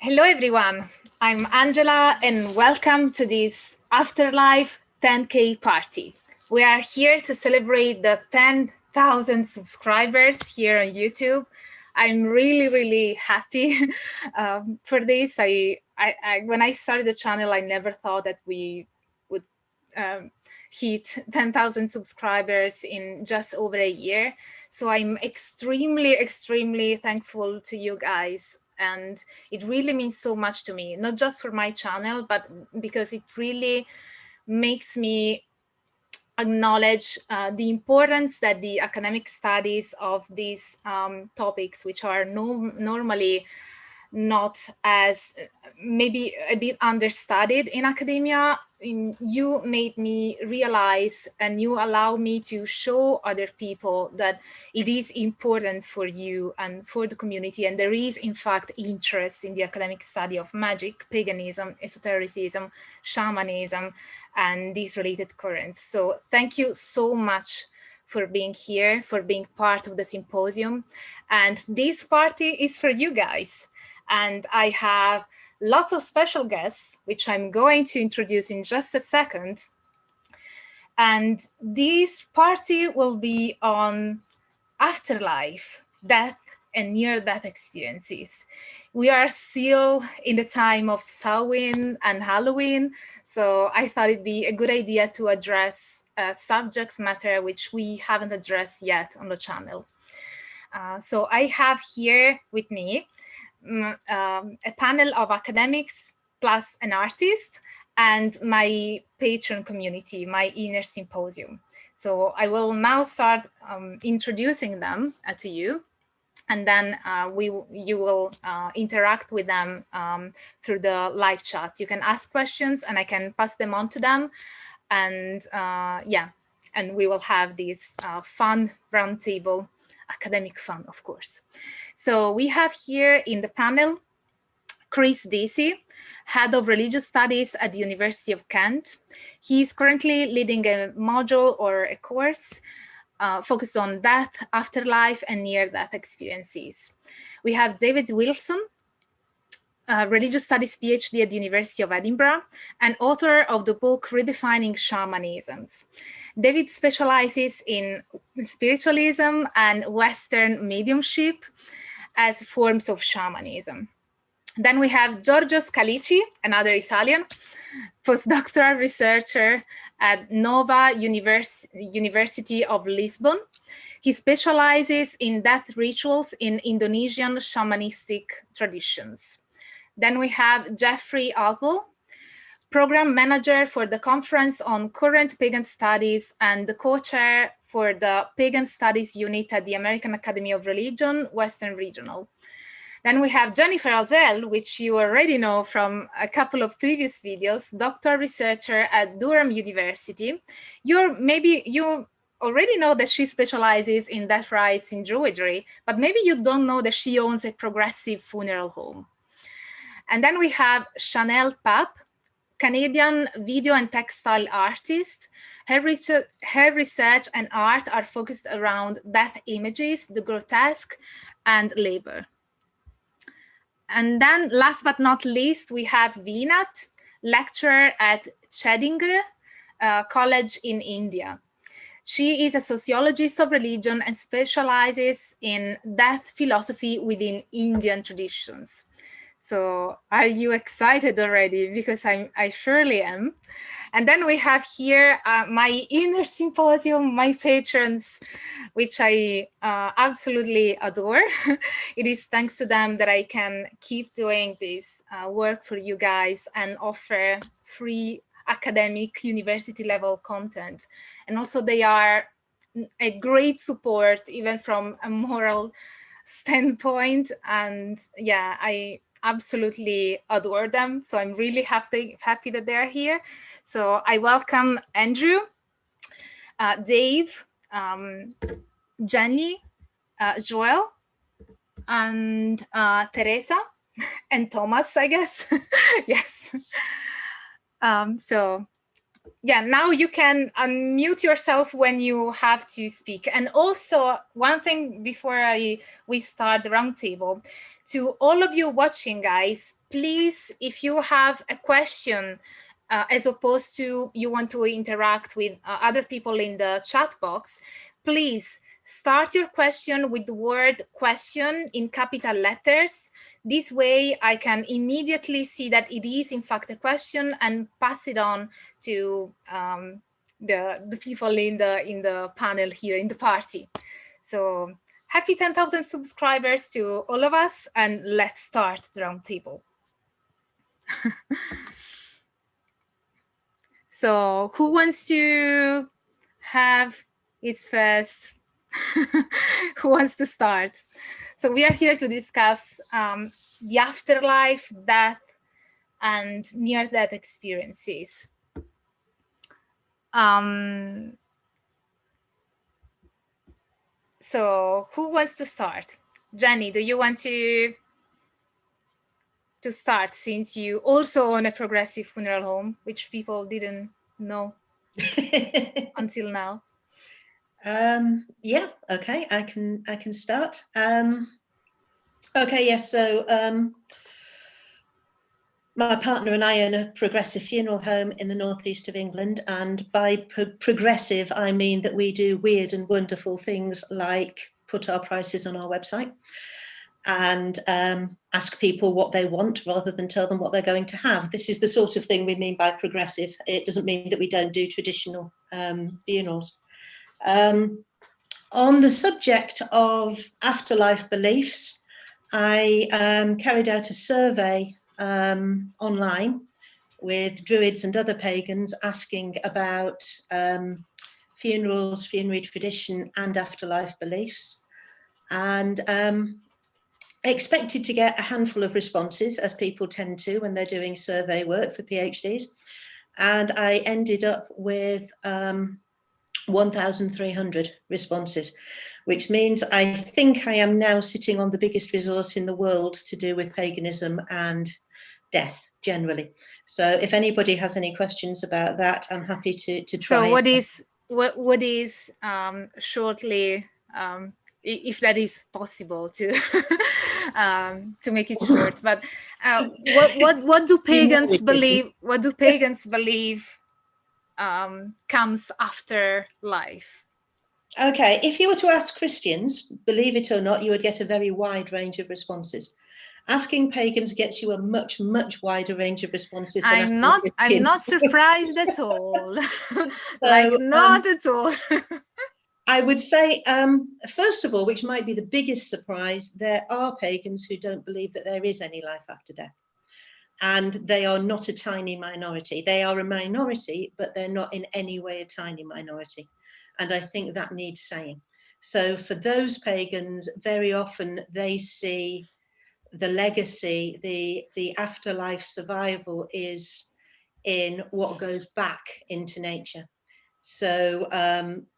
Hello, everyone. I'm Angela, and welcome to this Afterlife 10K party. We are here to celebrate the 10,000 subscribers here on YouTube. I'm really happy for this. When I started the channel, I never thought that we would hit 10,000 subscribers in just over a year. So I'm extremely thankful to you guys. And it really means so much to me, not just for my channel, but because it really makes me acknowledge the importance that the academic studies of these topics, which are normally not as maybe a bit understudied in academia, you made me realize and you allow me to show other people that it is important for you and for the community. And there is, in fact, interest in the academic study of magic, paganism, esotericism, shamanism, and these related currents. So thank you so much for being here, for being part of the symposium. And this party is for you guys. And I have lots of special guests, which I'm going to introduce in just a second. And this party will be on afterlife, death, and near-death experiences. We are still in the time of Samhain and Halloween, so I thought it'd be a good idea to address a subject matter which we haven't addressed yet on the channel. So I have here with me a panel of academics plus an artist and my patron community, my inner symposium. So I will now start introducing them to you, and then you will interact with them through the live chat. You can ask questions and I can pass them on to them. And and we will have this fun roundtable, academic fun, of course. So we have here in the panel Chris Deacy, Head of Religious Studies at the University of Kent. He's currently leading a module or a course focused on death, afterlife, and near-death experiences. We have David Wilson, Religious Studies PhD at the University of Edinburgh, and author of the book Redefining Shamanisms. David specializes in spiritualism and Western mediumship as forms of shamanism. Then we have Giorgio Scalici, another Italian, post-doctoral researcher at Nova University of Lisbon. He specializes in death rituals in Indonesian shamanistic traditions. Then we have Jeffrey Albaugh, program manager for the Conference on Current Pagan Studies and the co-chair for the Pagan Studies Unit at the American Academy of Religion, Western Regional. Then we have Jennifer Uzzell, which you already know from a couple of previous videos, doctoral researcher at Durham University. Maybe you already know that she specializes in death rites in Druidry, but maybe you don't know that she owns a progressive funeral home. And then we have Chanel Papp, Canadian video and textile artist. Her research and art are focused around death images, the grotesque, and labor. And then last but not least, we have Veenat, lecturer at Chedingre College in India. She is a sociologist of religion and specializes in death philosophy within Indian traditions. So are you excited already? Because I surely am. And then we have here my inner symposium, my patrons, which I absolutely adore. It is thanks to them that I can keep doing this work for you guys and offer free academic university level content. And also they are a great support, even from a moral standpoint. And yeah, I absolutely adore them. So I'm really happy that they're here. So I welcome Andrew, Dave, Jenny, Joel, and Teresa, and Thomas, I guess. Yes. So Yeah, now you can unmute yourself when you have to speak. And also, one thing before we start the roundtable, to all of you watching, guys, please, if you have a question, as opposed to you want to interact with other people in the chat box, please start your question with the word question in capital letters. This way I can immediately see that it is in fact a question and pass it on to the people in the panel here in the party. So happy 10,000 subscribers to all of us, and let's start the roundtable. So who wants to have its first? Who wants to start? So we are here to discuss the afterlife, death, and near-death experiences. So who wants to start? Jenny, do you want to start, since you also own a progressive funeral home, which people didn't know until now? Yeah, okay, I can start. Okay, yes, so my partner and I own a progressive funeral home in the northeast of England, and by progressive I mean that we do weird and wonderful things like put our prices on our website and ask people what they want rather than tell them what they're going to have. This is the sort of thing we mean by progressive. It doesn't mean that we don't do traditional funerals. On the subject of afterlife beliefs, I carried out a survey online with Druids and other pagans asking about funerals, funerary tradition and afterlife beliefs, and I expected to get a handful of responses, as people tend to when they're doing survey work for PhDs, and I ended up with 1,300 responses, which means I think I am now sitting on the biggest resource in the world to do with paganism and death generally. So if anybody has any questions about that, I'm happy to try. So what is shortly, if that is possible to to make it short, but what do pagans believe? What do pagans believe comes after life? Okay, if you were to ask Christians, believe it or not, you would get a very wide range of responses. Asking pagans gets you a much wider range of responses. I'm not surprised at all. So, like not at all. I would say, first of all, which might be the biggest surprise, there are pagans who don't believe that there is any life after death. And they are not a tiny minority. They are a minority, but they're not in any way a tiny minority. And I think that needs saying. So for those pagans, very often they see the legacy, the afterlife survival is in what goes back into nature. So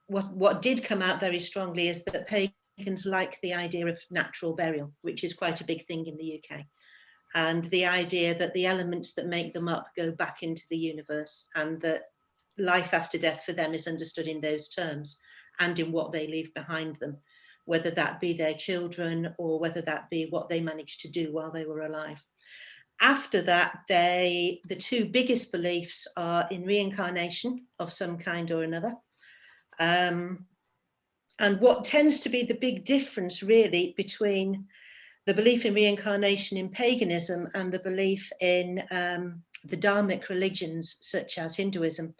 what did come out very strongly is that pagans like the idea of natural burial, which is quite a big thing in the UK. And the idea that the elements that make them up go back into the universe, and that life after death for them is understood in those terms and in what they leave behind them, whether that be their children or whether that be what they managed to do while they were alive. After that, the two biggest beliefs are in reincarnation of some kind or another. And what tends to be the big difference really between the belief in reincarnation in paganism and the belief in the dharmic religions such as Hinduism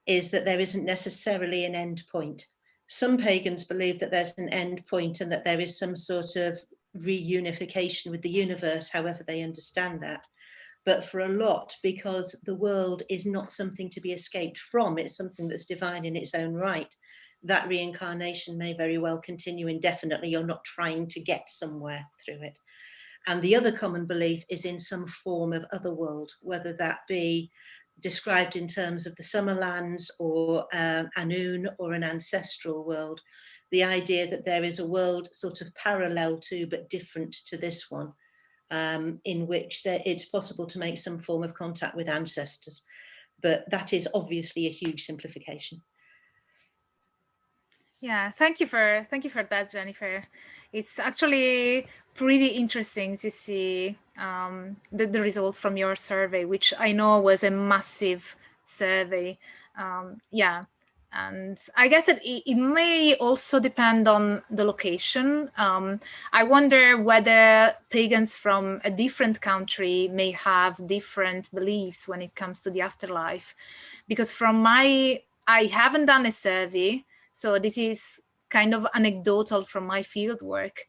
is that there isn't necessarily an end point. Some pagans believe that there's an end point and that there is some sort of reunification with the universe, however they understand that. But for a lot, because the world is not something to be escaped from, it's something that's divine in its own right, that reincarnation may very well continue indefinitely. You're not trying to get somewhere through it. And the other common belief is in some form of other world, whether that be described in terms of the Summerlands or Anun or an ancestral world. The idea that there is a world sort of parallel to but different to this one, in which it's possible to make some form of contact with ancestors. but that is obviously a huge simplification. Yeah, thank you for that, Jennifer. It's actually pretty interesting to see the results from your survey, which I know was a massive survey. Yeah, and I guess it may also depend on the location. I wonder whether pagans from a different country may have different beliefs when it comes to the afterlife, because I haven't done a survey, so this is kind of anecdotal from my field work.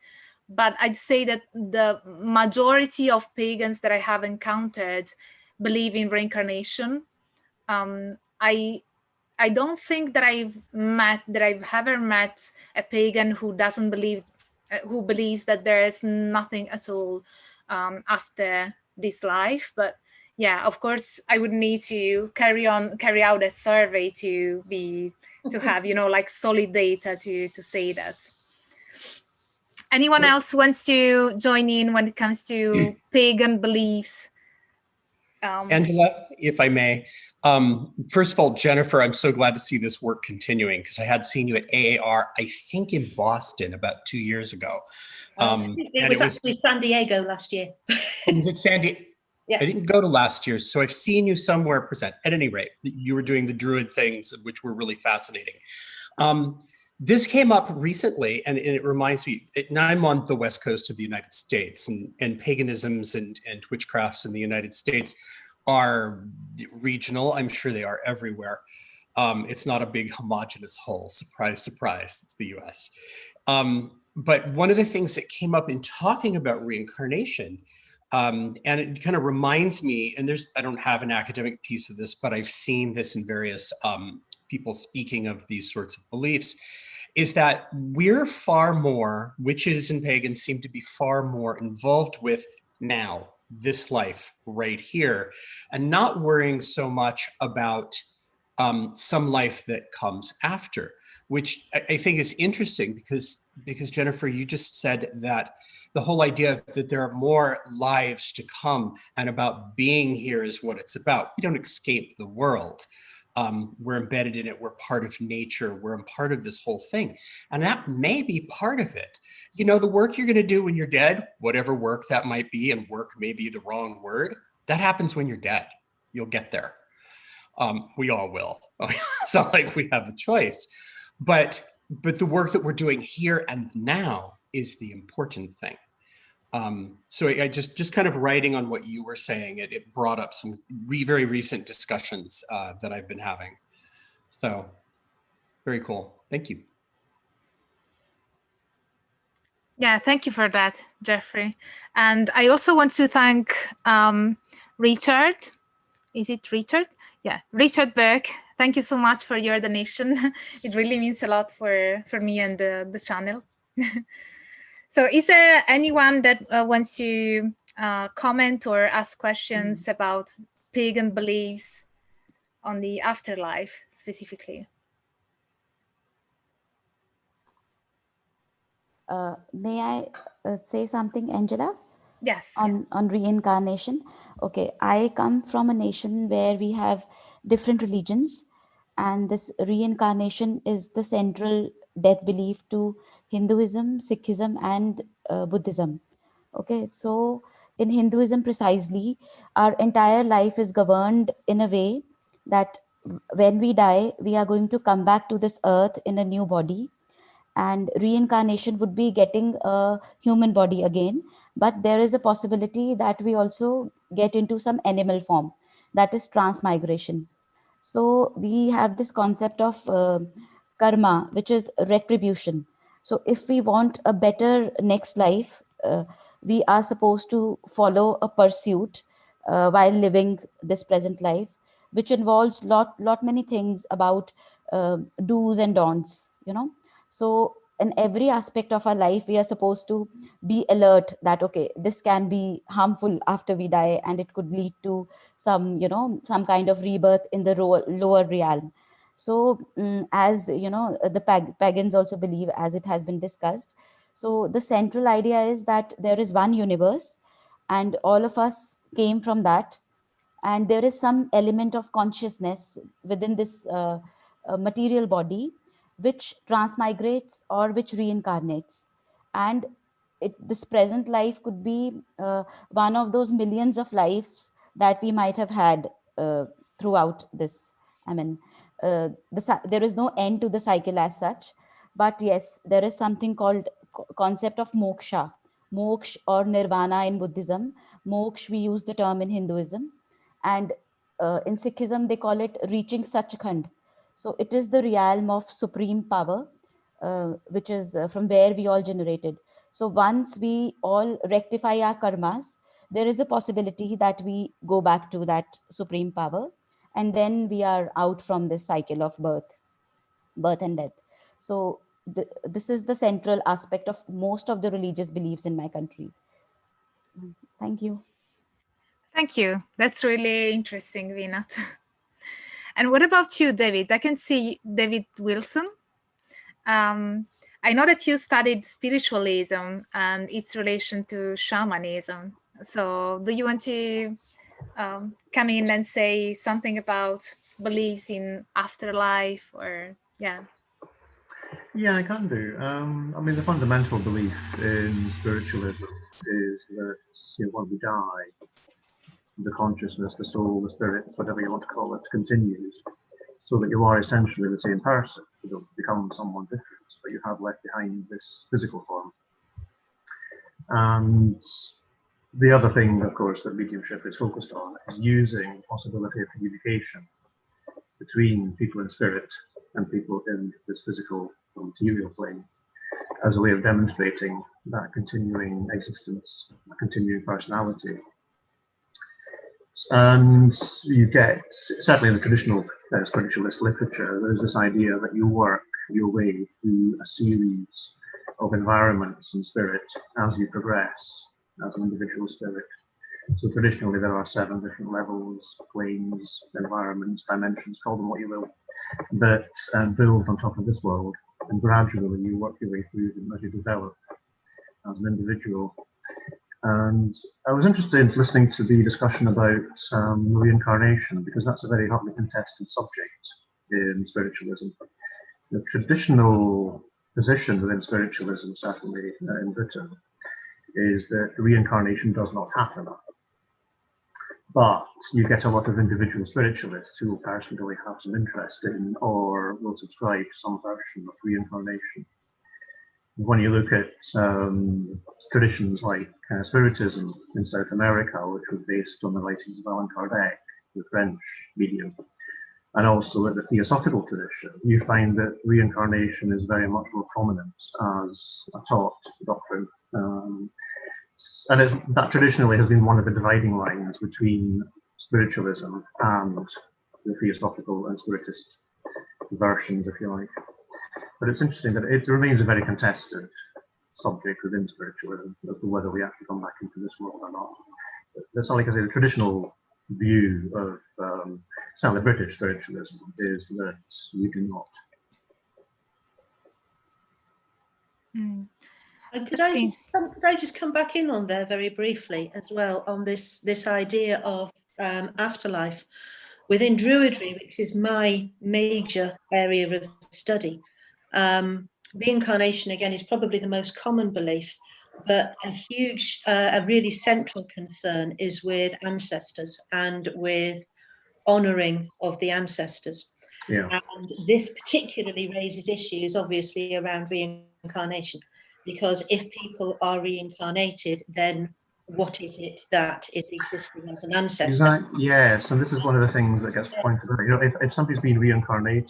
But I'd say that the majority of pagans that I have encountered believe in reincarnation. I don't think that I've ever met a pagan who doesn't believe, who believes that there is nothing at all after this life. But yeah, of course, I would need to carry out a survey to have, like solid data to say that. Anyone else wants to join in when it comes to pagan beliefs? Angela, if I may, first of all, Jennifer, I'm so glad to see this work continuing, because I had seen you at AAR, I think in Boston about 2 years ago. It was actually San Diego last year. Was it San Diego? Yeah. I didn't go to last year's, so I've seen you somewhere present. At any rate, you were doing the Druid things, which were really fascinating. This came up recently, and it reminds me, now I'm on the West Coast of the United States, and paganisms and witchcrafts in the United States are regional. I'm sure they are everywhere. It's not a big homogenous whole. Surprise, surprise, it's the US. But one of the things that came up in talking about reincarnation, and it kind of reminds me, and I don't have an academic piece of this, but I've seen this in various people speaking of these sorts of beliefs, is that we're far more, witches and pagans seem to be far more involved with now, this life right here, and not worrying so much about some life that comes after, which I think is interesting because Jennifer, you just said that the whole idea that there are more lives to come and about being here is what it's about. We don't escape the world. We're embedded in it. We're part of nature. We're a part of this whole thing. And that may be part of it. You know, the work you're going to do when you're dead, whatever work that might be, and work may be the wrong word, that happens when you're dead. You'll get there. We all will. It's not like we have a choice. But the work that we're doing here and now is the important thing. So I just kind of writing on what you were saying, it brought up some very recent discussions that I've been having. So very cool. Thank you. Yeah, thank you for that, Jeffrey. And I also want to thank Richard. Is it Richard? Yeah, Richard Burke. Thank you so much for your donation. It really means a lot for me and the channel. So is there anyone that wants to comment or ask questions about pagan beliefs on the afterlife specifically? May I say something, Angela? Yes. On reincarnation. Okay, I come from a nation where we have different religions, and this reincarnation is the central death belief to Hinduism, Sikhism, and Buddhism. Okay, so in Hinduism precisely, our entire life is governed in a way that when we die, we are going to come back to this earth in a new body, and reincarnation would be getting a human body again. But there is a possibility that we also get into some animal form, that is transmigration. So we have this concept of karma, which is retribution. So if we want a better next life, we are supposed to follow a pursuit while living this present life, which involves lot many things about do's and don'ts, you know. So in every aspect of our life, we are supposed to be alert that, okay, this can be harmful after we die, and it could lead to some, you know, some kind of rebirth in the lower realm. So as you know, the pagans also believe, as it has been discussed. So the central idea is that there is one universe, and all of us came from that. and there is some element of consciousness within this material body which transmigrates or which reincarnates. And this present life could be one of those millions of lives that we might have had throughout this. I mean, there is no end to the cycle as such, but yes, there is something called concept of moksha, moksha or nirvana in Buddhism. Moksha, we use the term in Hinduism, and in Sikhism they call it reaching Sachkhand. So it is the realm of supreme power, which is from where we all generated. So once we all rectify our karmas, there is a possibility that we go back to that supreme power, and then we are out from this cycle of birth and death. So this is the central aspect of most of the religious beliefs in my country. Thank you. Thank you. That's really interesting, Vinat. And what about you, David? I can see David Wilson. I know that you studied spiritualism and its relation to shamanism. So do you want to come in and say something about beliefs in afterlife, or yeah? Yeah, I can do. I mean, the fundamental belief in spiritualism is that when we die, the consciousness, the soul, the spirit, whatever you want to call it, continues, so that you are essentially the same person. You don't become someone different, but you have left behind this physical form. And the other thing, of course, that mediumship is focused on is using the possibility of communication between people in spirit and people in this physical or material plane as a way of demonstrating that continuing existence, a continuing personality. And you get, certainly in the traditional spiritualist literature, there's this idea that you work your way through a series of environments and spirit as you progress as an individual spirit. So traditionally there are 7 different levels, planes, environments, dimensions, call them what you will, that build on top of this world, and gradually you work your way through them as you develop as an individual. And I was interested in listening to the discussion about reincarnation, because that's a very hotly contested subject in spiritualism. The traditional position within spiritualism, certainly in Britain, is that reincarnation does not happen. But you get a lot of individual spiritualists who will personally have some interest in or will subscribe to some version of reincarnation. When you look at traditions like Spiritism in South America, which was based on the writings of Allan Kardec, the French medium, and also at the Theosophical tradition, you find that reincarnation is very much more prominent as a taught doctrine. And that traditionally has been one of the dividing lines between spiritualism and the Theosophical and Spiritist versions, if you like. But it's interesting that it remains a very contested subject within spiritualism as to whether we actually come back into this world or not. That's not like I say, the traditional view of certainly British spiritualism is that we do not. Mm. Could I just come back in on there very briefly as well on this idea of afterlife within Druidry, which is my major area of study. Reincarnation again is probably the most common belief, but a really central concern is with ancestors and with honouring of the ancestors. Yeah. And this particularly raises issues, obviously, around reincarnation. Because if people are reincarnated, then what is it that is existing as an ancestor? Exactly. Yes, and this is one of the things that gets pointed out. If somebody's been reincarnated,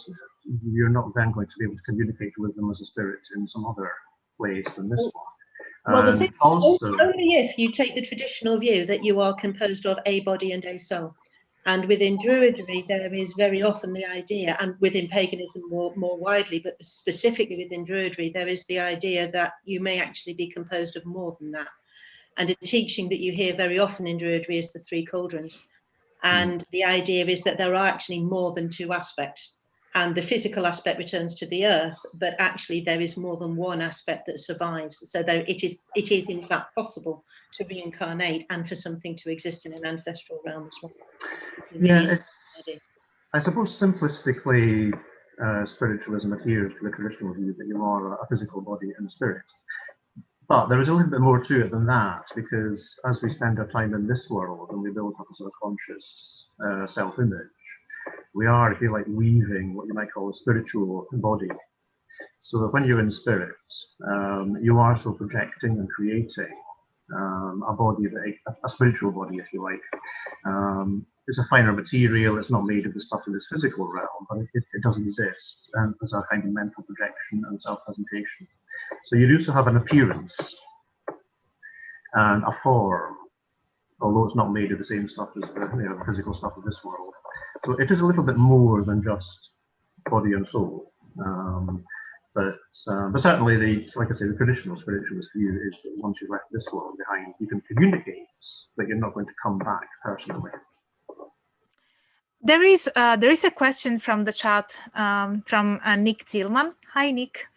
you're not then going to be able to communicate with them as a spirit in some other place than this one. Well, the thing also, only if you take the traditional view that you are composed of a body and a soul. And within Druidry, there is very often the idea, and within paganism more widely, but specifically within Druidry, there is the idea that you may actually be composed of more than that. And a teaching that you hear very often in Druidry is the 3 cauldrons. And the idea is that there are actually more than 2 aspects. and the physical aspect returns to the earth, but actually there is more than one aspect that survives. So it is in fact possible to reincarnate and for something to exist in an ancestral realm as well. Yeah, I suppose simplistically, spiritualism adheres to the traditional view that you are a physical body and spirit. But there is a little bit more to it than that, because as we spend our time in this world and we build up a sort of conscious self-image, we are, if you like, weaving what you might call a spiritual body. So that when you're in spirit, you are still projecting and creating a body, a spiritual body, if you like. It's a finer material, it's not made of the stuff in this physical realm, but it does exist as a kind of mental projection and self-presentation. So you do still have an appearance and a form, although it's not made of the same stuff as the physical stuff of this world. So it is a little bit more than just body and soul. But certainly, like I say, the traditional spiritualist view is that once you've left this world behind, you can communicate that you're not going to come back personally. There is a question from the chat from Nick Tillman. Hi, Nick.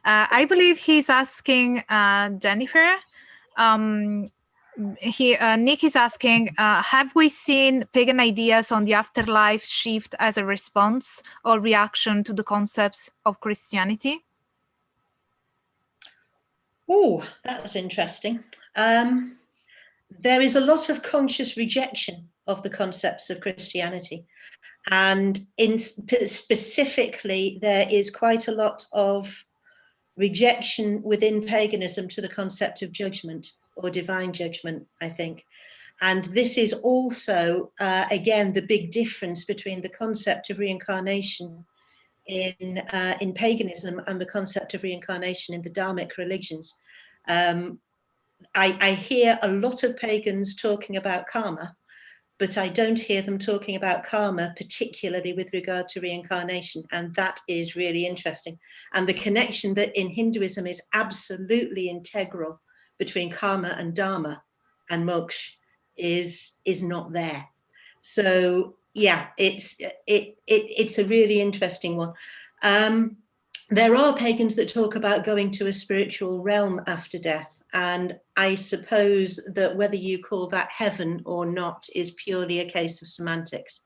I believe he's asking Jennifer. Nick is asking, have we seen pagan ideas on the afterlife shift as a response or reaction to the concepts of Christianity? Oh, that's interesting. There is a lot of conscious rejection of the concepts of Christianity. And specifically, there is quite a lot of rejection within paganism to the concept of judgment or divine judgment, I think. And this is also, again, the big difference between the concept of reincarnation in paganism and the concept of reincarnation in the Dharmic religions. I hear a lot of pagans talking about karma, but I don't hear them talking about karma, particularly with regard to reincarnation. And that is really interesting. And the connection that in Hinduism is absolutely integral between karma and dharma and moksha is not there. So yeah, it's a really interesting one. There are pagans that talk about going to a spiritual realm after death. And I suppose that whether you call that heaven or not is purely a case of semantics.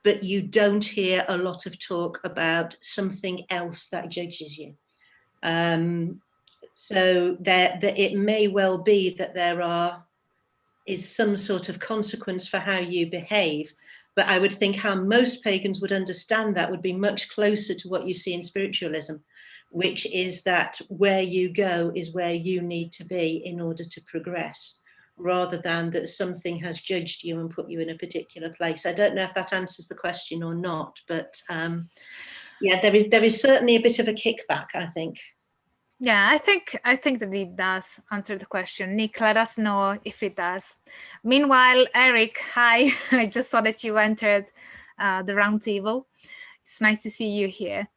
But you don't hear a lot of talk about something else that judges you. So it may well be that there is some sort of consequence for how you behave. But I would think how most pagans would understand that would be much closer to what you see in spiritualism, which is that where you go is where you need to be in order to progress, rather than that something has judged you and put you in a particular place. I don't know if that answers the question or not, but yeah, there is certainly a bit of a kickback, I think. Yeah, I think that it does answer the question. Nick, let us know if it does. Meanwhile, Eric, hi. I just saw that you entered the roundtable. It's nice to see you here.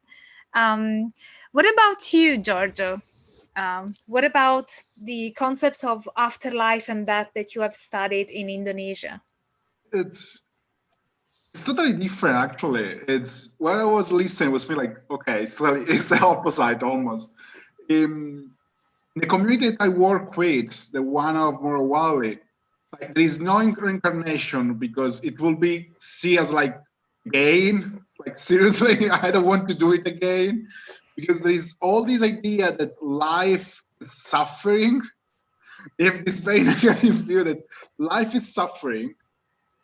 What about you, Giorgio? What about the concepts of afterlife and death that you have studied in Indonesia? It's totally different, actually. It's when I was listening, it was me like, okay, it's the opposite almost. In the community that I work with, the one of Morowali, like, there is no reincarnation because it will be seen as like gain. Like seriously, I don't want to do it again, because there is all this idea that life is suffering. They have this very negative view that life is suffering,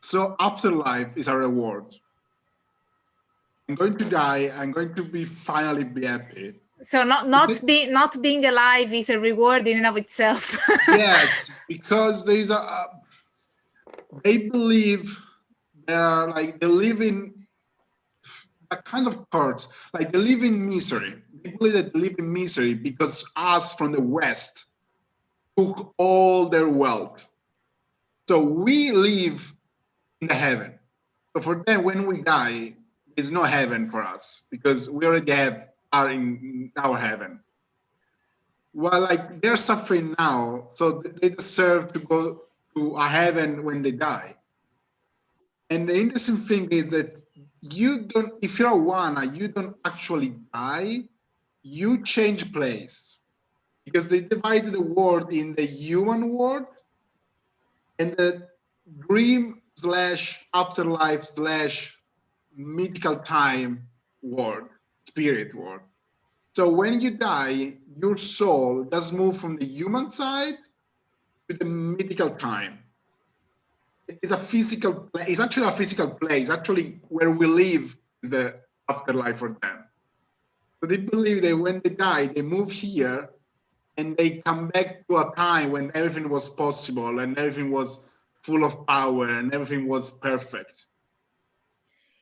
so afterlife is a reward. I'm going to die. I'm going to finally be happy. So not being alive is a reward in and of itself. Yes, because there is they believe they live in a kind of parts, like they live in misery. They believe that they live in misery because us from the West took all their wealth. So we live in the heaven. So for them, when we die, there's no heaven for us because we already are in our heaven. Well, like they're suffering now, so they deserve to go to a heaven when they die. And the interesting thing is that you don't, if you're a Wana, you don't actually die, you change place. Because they divided the world in the human world and the dream / afterlife / mythical time world, spirit world. So when you die, your soul does move from the human side to the mythical time. It's a physical place. It's actually a physical place. Actually, where we live is the afterlife for them. So they believe that when they die, they move here, and they come back to a time when everything was possible and everything was full of power and everything was perfect.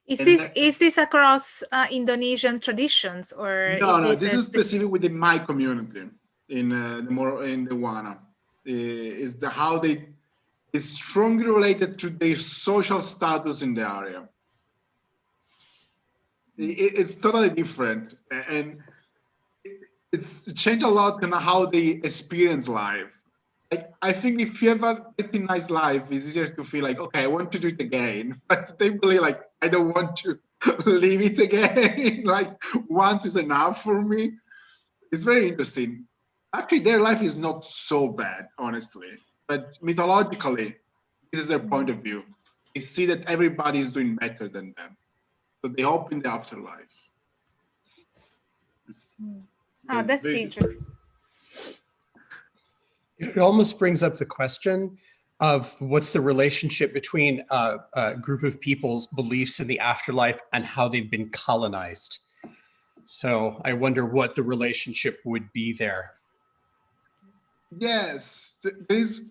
Is this across Indonesian traditions, or no? This is specific within my community in the Wana. Is how they is strongly related to their social status in the area. It's totally different, and it's changed a lot in how they experience life. Like, I think if you have a pretty nice life, it's easier to feel like, okay, I want to do it again. But they believe like, I don't want to live it again. Like, once is enough for me. It's very interesting. Actually, their life is not so bad, honestly. But mythologically, this is their point of view. They see that everybody is doing better than them. So they hope in the afterlife. Oh, that's interesting. It almost brings up the question of what's the relationship between a group of people's beliefs in the afterlife and how they've been colonized. So I wonder what the relationship would be there. Yes, because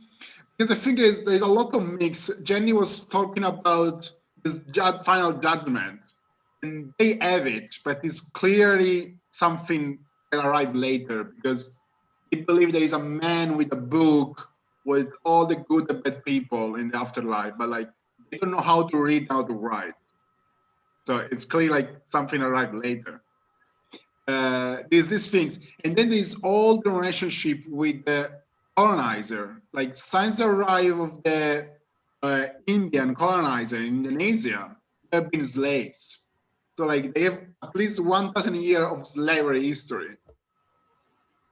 the thing is, there's a lot of mix. Jenny was talking about this final judgment, and they have it, but it's clearly something that arrived later, because they believe there is a man with a book with all the good and bad people in the afterlife, but like they don't know how to read, how to write. So it's clearly like something arrived later. There's these things, and then there's all the relationship with the colonizer. Like since the arrival of the Indian colonizer in Indonesia, there have been slaves. So like they have at least 1,000 years of slavery history.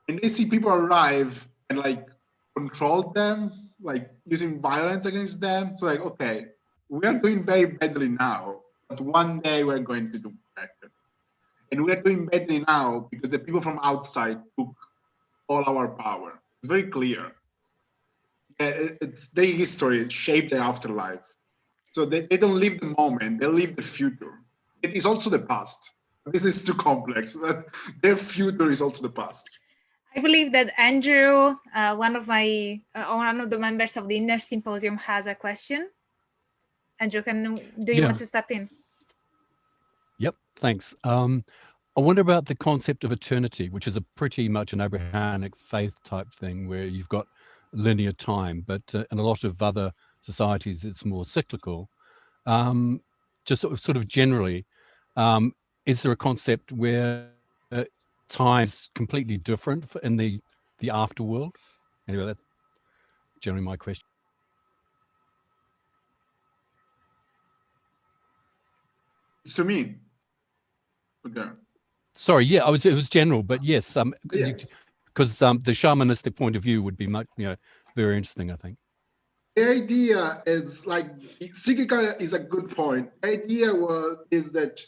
And they see people arrive and like control them, like using violence against them. So like, okay, we are doing very badly now, but one day we're going to do better. And we're doing badly now because the people from outside took all our power. It's very clear. It's their history, it shaped their afterlife. So they don't live the moment, they live the future. It is also the past. This is too complex, but their future is also the past. I believe that Andrew, one of the members of the Inner Symposium, has a question. Andrew, do you want to step in? Yep, thanks. I wonder about the concept of eternity, which is a pretty much an Abrahamic faith type thing where you've got linear time, but in a lot of other societies, it's more cyclical. Just sort of generally, is there a concept where time is completely different in the afterworld? Anyway, that's generally my question. It's to me. Okay. Sorry, yeah, it was general, but yes, because the shamanistic point of view would be much, very interesting, I think. The idea is like, cyclical is a good point. The idea is that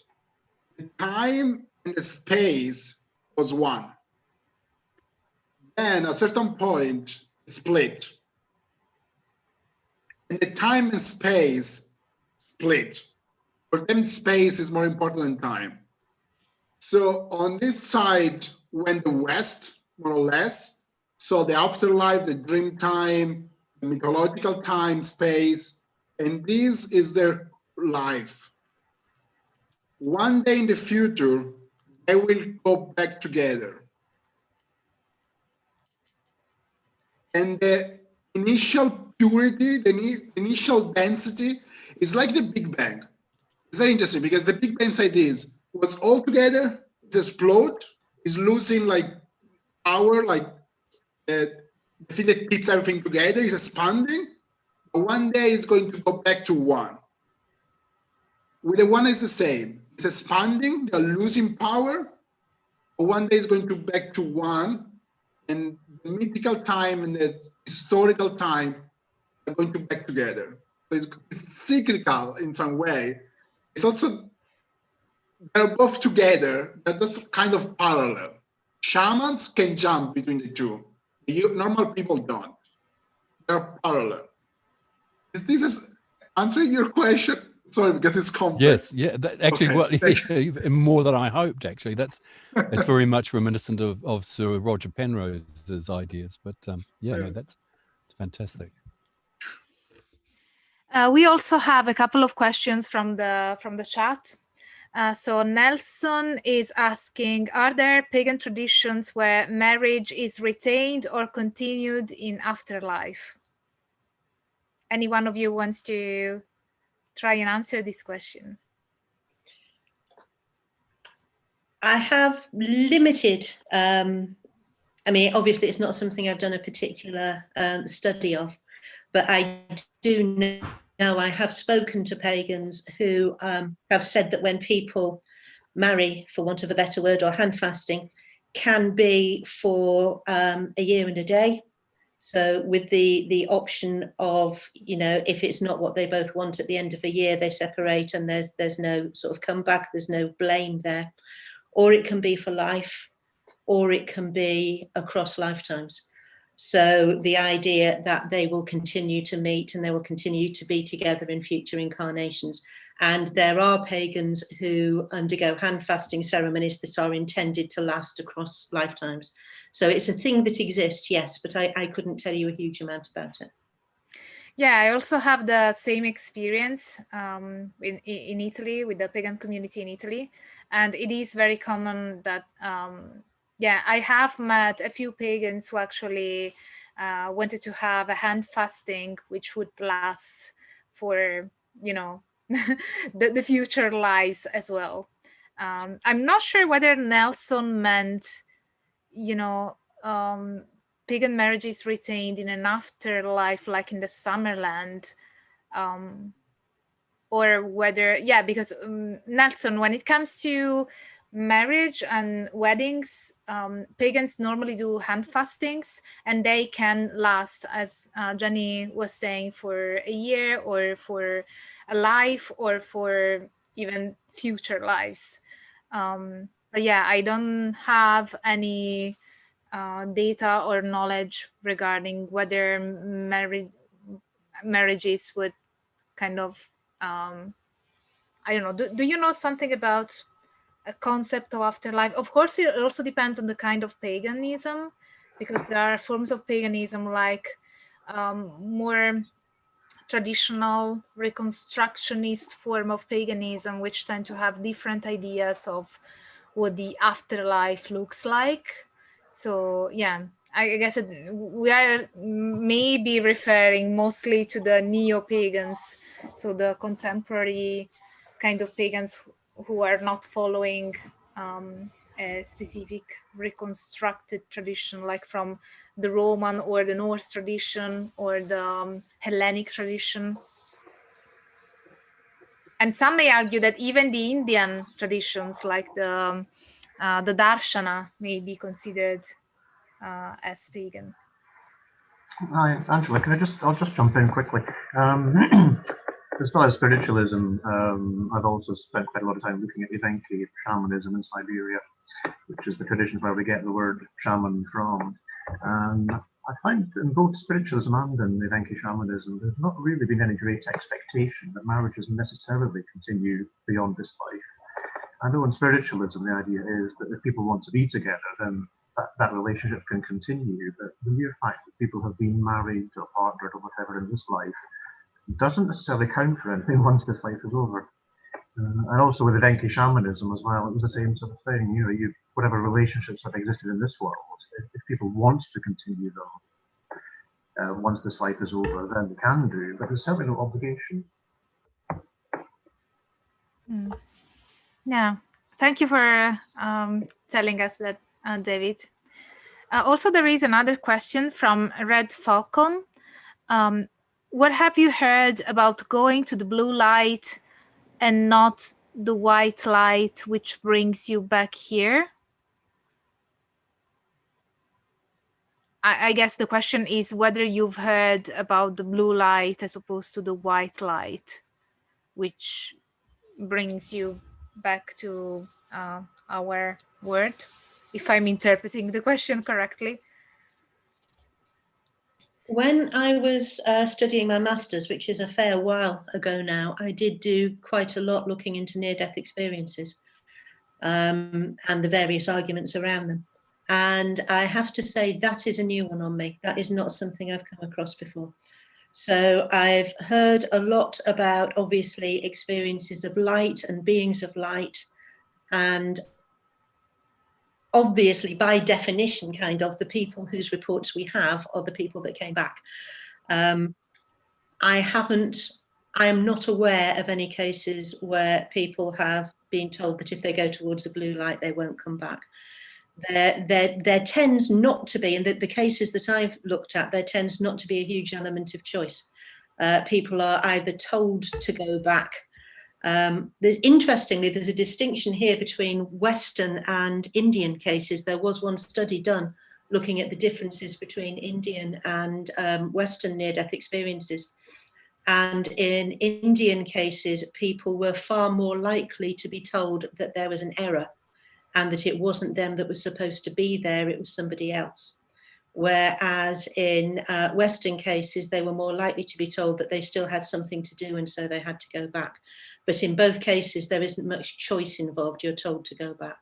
the time and the space was one. Then at a certain point, split. And the time and space split. For them, space is more important than time. So on this side went the West, more or less. So the afterlife, the dream time, the mythological time, space, and this is their life. One day in the future, they will go back together. And the initial purity, the initial density is like the Big Bang. It's very interesting because the Big Bang side was all together, it's explode, is losing like power, like the thing that keeps everything together is expanding. But one day it's going to go back to one. with the one is the same. It's expanding, they're losing power, but one day it's going to back to one, and the mythical time and the historical time are going to back together. So it's cyclical in some way. It's also, they're both together, but that's kind of parallel. Shamans can jump between the two. Normal people don't. They're parallel. Is this answering your question? Sorry, because it's complex. Yes, yeah. Actually, okay, more than I hoped. Actually, it's very much reminiscent of Sir Roger Penrose's ideas. But yeah, no, that's fantastic. We also have a couple of questions from the chat. So Nelson is asking, are there pagan traditions where marriage is retained or continued in afterlife? Any one of you wants to try and answer this question? I have limited, I mean, obviously it's not something I've done a particular study of, but I do know I have spoken to pagans who have said that when people marry, for want of a better word, or hand fasting, can be for a year and a day. So with the option of, you know, if it's not what they both want at the end of a year, they separate and there's no sort of comeback, there's no blame there. Or it can be for life, or it can be across lifetimes. So the idea that they will continue to meet and they will continue to be together in future incarnations. And there are pagans who undergo hand fasting ceremonies that are intended to last across lifetimes. So it's a thing that exists, yes, but I couldn't tell you a huge amount about it. Yeah, I also have the same experience in Italy, with the pagan community in Italy. And it is very common that, yeah, I have met a few pagans who actually wanted to have a hand fasting, which would last for, you know, the future lives as well. I'm not sure whether Nelson meant, you know, pagan marriages retained in an afterlife, like in the Summerland, or whether, yeah, because Nelson, when it comes to marriage and weddings, pagans normally do hand fastings, and they can last, as Jenny was saying, for a year or for a life or for even future lives. But yeah, I don't have any data or knowledge regarding whether marriages would kind of, I don't know, do you know something about a concept of afterlife? Of course, it also depends on the kind of paganism, because there are forms of paganism like more traditional reconstructionist form of paganism, which tend to have different ideas of what the afterlife looks like. So yeah, I guess we are maybe referring mostly to the neo-pagans, so the contemporary kind of pagans who are not following a specific reconstructed tradition, like from the Roman or the Norse tradition or the Hellenic tradition. And some may argue that even the Indian traditions, like the darshana, may be considered as pagan. Hi, Angela, I'll just jump in quickly. As far as spiritualism, I've also spent quite a lot of time looking at Evenki shamanism in Siberia, which is the tradition where we get the word shaman from. And I find in both spiritualism and in Evenki shamanism, there's not really been any great expectation that marriages necessarily continue beyond this life. I know in spiritualism, the idea is that if people want to be together, then that relationship can continue. But the mere fact that people have been married or partnered or whatever in this life doesn't necessarily count for anything once this life is over. And also with Evenki shamanism as well, it was the same sort of thing. You know, whatever relationships have existed in this world, if people want to continue them once this life is over, then they can do, but there's certainly no obligation. Yeah, thank you for telling us that, David. Also, there is another question from Red Falcon. What have you heard about going to the blue light and not the white light which brings you back here? I guess the question is whether you've heard about the blue light as opposed to the white light, which brings you back to our world, if I'm interpreting the question correctly. When I was studying my master's, which is a fair while ago now, I did do quite a lot looking into near-death experiences and the various arguments around them. And I have to say that is a new one on me. That is not something I've come across before. So I've heard a lot about, obviously, experiences of light and beings of light, and obviously, by definition, kind of, the people whose reports we have are the people that came back. I am not aware of any cases where people have been told that if they go towards the blue light, they won't come back. There tends not to be, in the cases that I've looked at, there tends not to be a huge element of choice. People are either told to go back. Interestingly, there's a distinction here between Western and Indian cases. There was one study done looking at the differences between Indian and Western near-death experiences. And in Indian cases, people were far more likely to be told that there was an error and that it wasn't them that was supposed to be there, it was somebody else. Whereas in Western cases, they were more likely to be told that they still had something to do and so they had to go back. But in both cases, there isn't much choice involved, you're told to go back.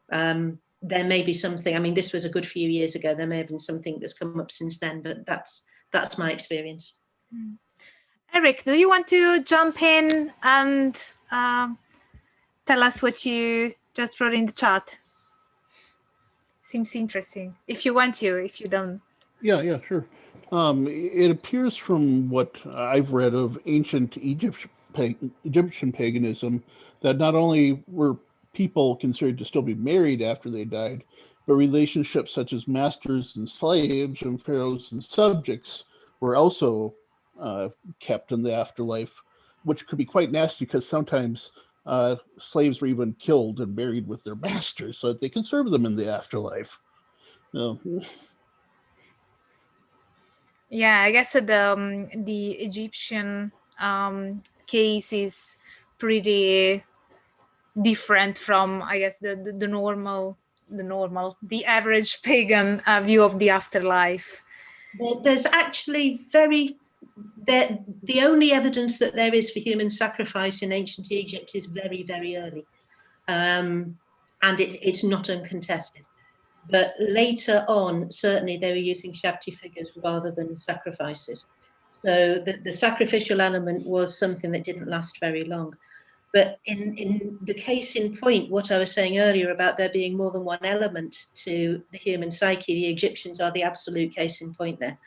There may be something, I mean, this was a good few years ago, there may have been something that's come up since then, but that's my experience. Eric, do you want to jump in and tell us what you just wrote in the chat? Seems interesting. If you want to, if you don't. Yeah, sure. It appears from what I've read of ancient Egyptian paganism that not only were people considered to still be married after they died, but relationships such as masters and slaves and pharaohs and subjects were also kept in the afterlife, which could be quite nasty because sometimes slaves were even killed and buried with their masters so that they can serve them in the afterlife. Yeah, I guess the Egyptian case is pretty different from, I guess, the average pagan view of the afterlife. There's actually the only evidence that there is for human sacrifice in ancient Egypt is very, very early. And it's not uncontested. But later on, certainly they were using Shakti figures rather than sacrifices. So the sacrificial element was something that didn't last very long. But in the case in point, what I was saying earlier about there being more than one element to the human psyche, the Egyptians are the absolute case in point there.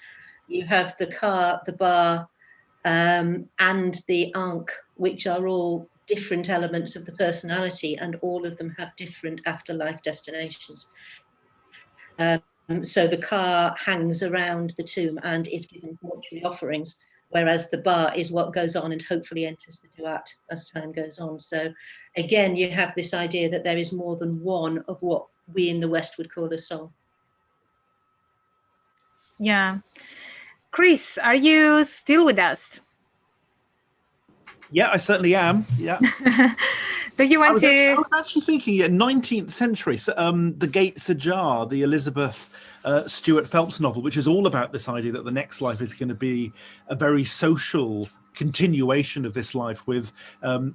You have the Ka, the Ba, and the Ankh, which are all different elements of the personality, and all of them have different afterlife destinations. So the Ka hangs around the tomb and is given mortuary offerings, whereas the Ba is what goes on and hopefully enters the Duat as time goes on. So again, you have this idea that there is more than one of what we in the West would call a soul. Yeah. Chris, are you still with us? Yeah, I certainly am. Yeah. Do you want to? I was actually thinking, 19th century, The Gates Ajar, the Elizabeth Stuart Phelps novel, which is all about this idea that the next life is going to be a very social continuation of this life with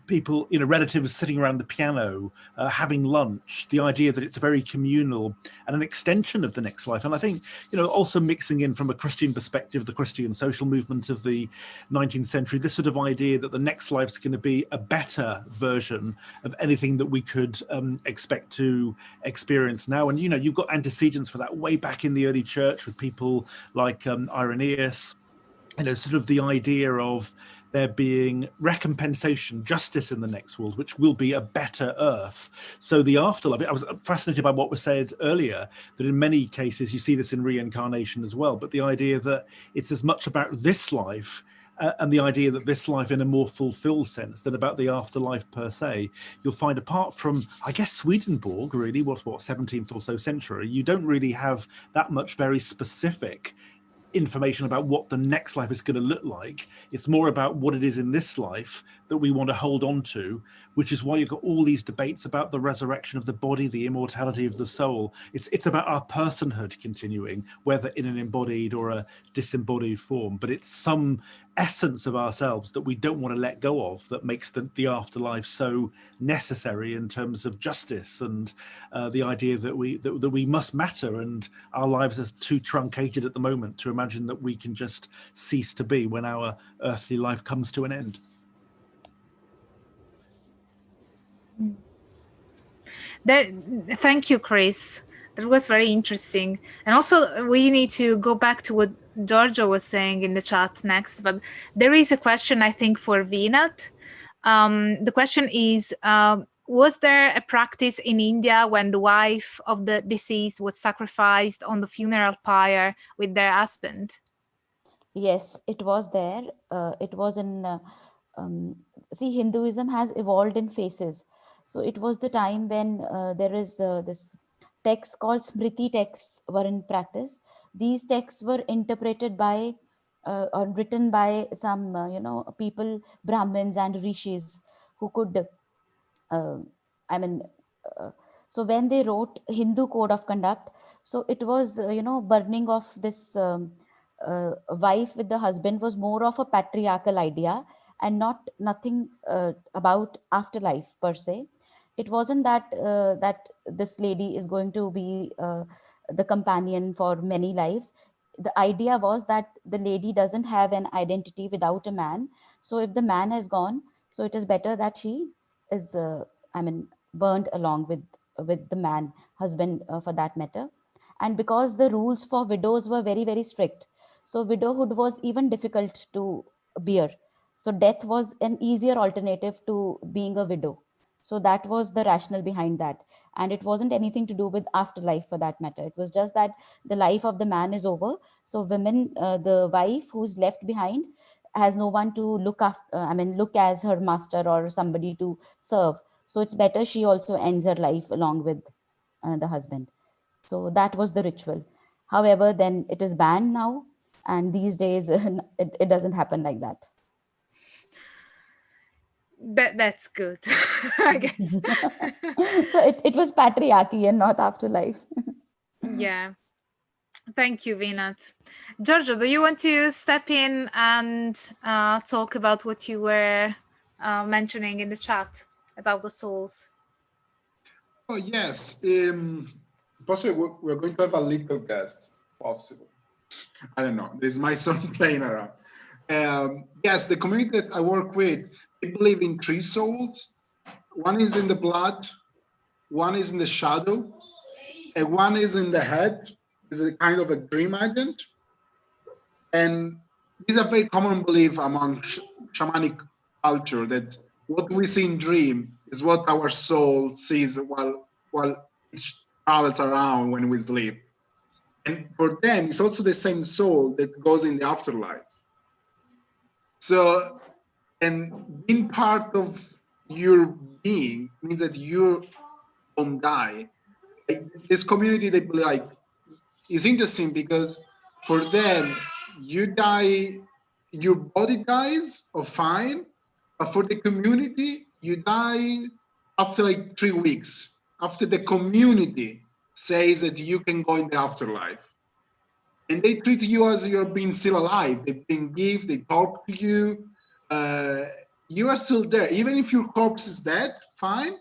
people, relatives sitting around the piano, having lunch, the idea that it's very communal and an extension of the next life. And I think, also mixing in from a Christian perspective, the Christian social movement of the 19th century, this sort of idea that the next life's going to be a better version of anything that we could expect to experience now. And, you've got antecedents for that way back in the early church with people like Irenaeus, sort of the idea of there being recompensation, justice in the next world, which will be a better earth. So the afterlife, I was fascinated by what was said earlier, that in many cases, you see this in reincarnation as well, but the idea that it's as much about this life and the idea that this life in a more fulfilled sense than about the afterlife per se, you'll find apart from, I guess, Swedenborg, really, what 17th or so century, you don't really have that much very specific information about what the next life is going to look like. It's more about what it is in this life that we want to hold on to, which is why you've got all these debates about the resurrection of the body, the immortality of the soul. It's about our personhood continuing, whether in an embodied or a disembodied form, but it's some essence of ourselves that we don't want to let go of that makes the afterlife so necessary in terms of justice and the idea that we must matter, and our lives are too truncated at the moment to imagine that we can just cease to be when our earthly life comes to an end. Thank you, Chris. That was very interesting. And also, we need to go back to what Giorgio was saying in the chat next. But there is a question, I think, for Vinat. The question is, was there a practice in India when the wife of the deceased was sacrificed on the funeral pyre with their husband? Yes, it was there. It was in, see, Hinduism has evolved in phases. So it was the time when there is this text called Smriti texts were in practice. These texts were interpreted by or written by some, people, Brahmins and rishis who could, so when they wrote Hindu code of conduct, so it was, burning of this wife with the husband was more of a patriarchal idea and nothing about afterlife per se. It wasn't that that this lady is going to be the companion for many lives. The idea was that the lady doesn't have an identity without a man. So if the man has gone, so it is better that she is, burned along with the man, husband for that matter. And because the rules for widows were very, very strict, so widowhood was even difficult to bear. So death was an easier alternative to being a widow. So that was the rationale behind that. And it wasn't anything to do with afterlife for that matter. It was just that the life of the man is over. So women, the wife who's left behind has no one to look after, look as her master or somebody to serve. So it's better she also ends her life along with the husband. So that was the ritual. However, then it is banned now. And these days, it doesn't happen like that. That's good, I guess. So it was patriarchy and not afterlife. Yeah. Thank you, Vinat. Giorgio, do you want to step in and talk about what you were mentioning in the chat about the souls? Oh, yes. Possibly we're going to have a little guest, possible. I don't know. There's my son playing around. Yes, the community that I work with, they believe in three souls. One is in the blood, one is in the shadow, and one is in the head. Is a kind of a dream agent. And this is a very common belief among shamanic culture that what we see in dream is what our soul sees while it travels around when we sleep. And for them, it's also the same soul that goes in the afterlife. So, and being part of your being means that you don't die. This community, they believe, like, is interesting because for them, you die, your body dies, or fine, but for the community, you die after like 3 weeks, after the community says that you can go in the afterlife. And they treat you as you're being still alive. They bring gifts, they talk to you. You are still there. Even if your corpse is dead, fine,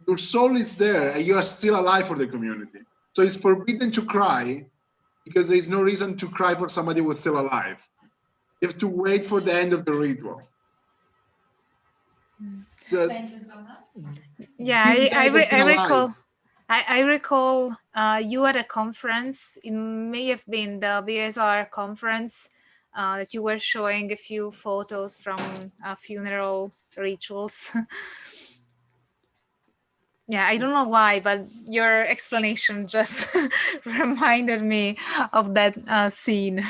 your soul is there and you are still alive for the community. So it's forbidden to cry because there's no reason to cry for somebody who's still alive. You have to wait for the end of the ritual. So, yeah, I recall you at a conference. It may have been the BSR conference that you were showing a few photos from funeral rituals. Yeah, I don't know why, but your explanation just reminded me of that scene.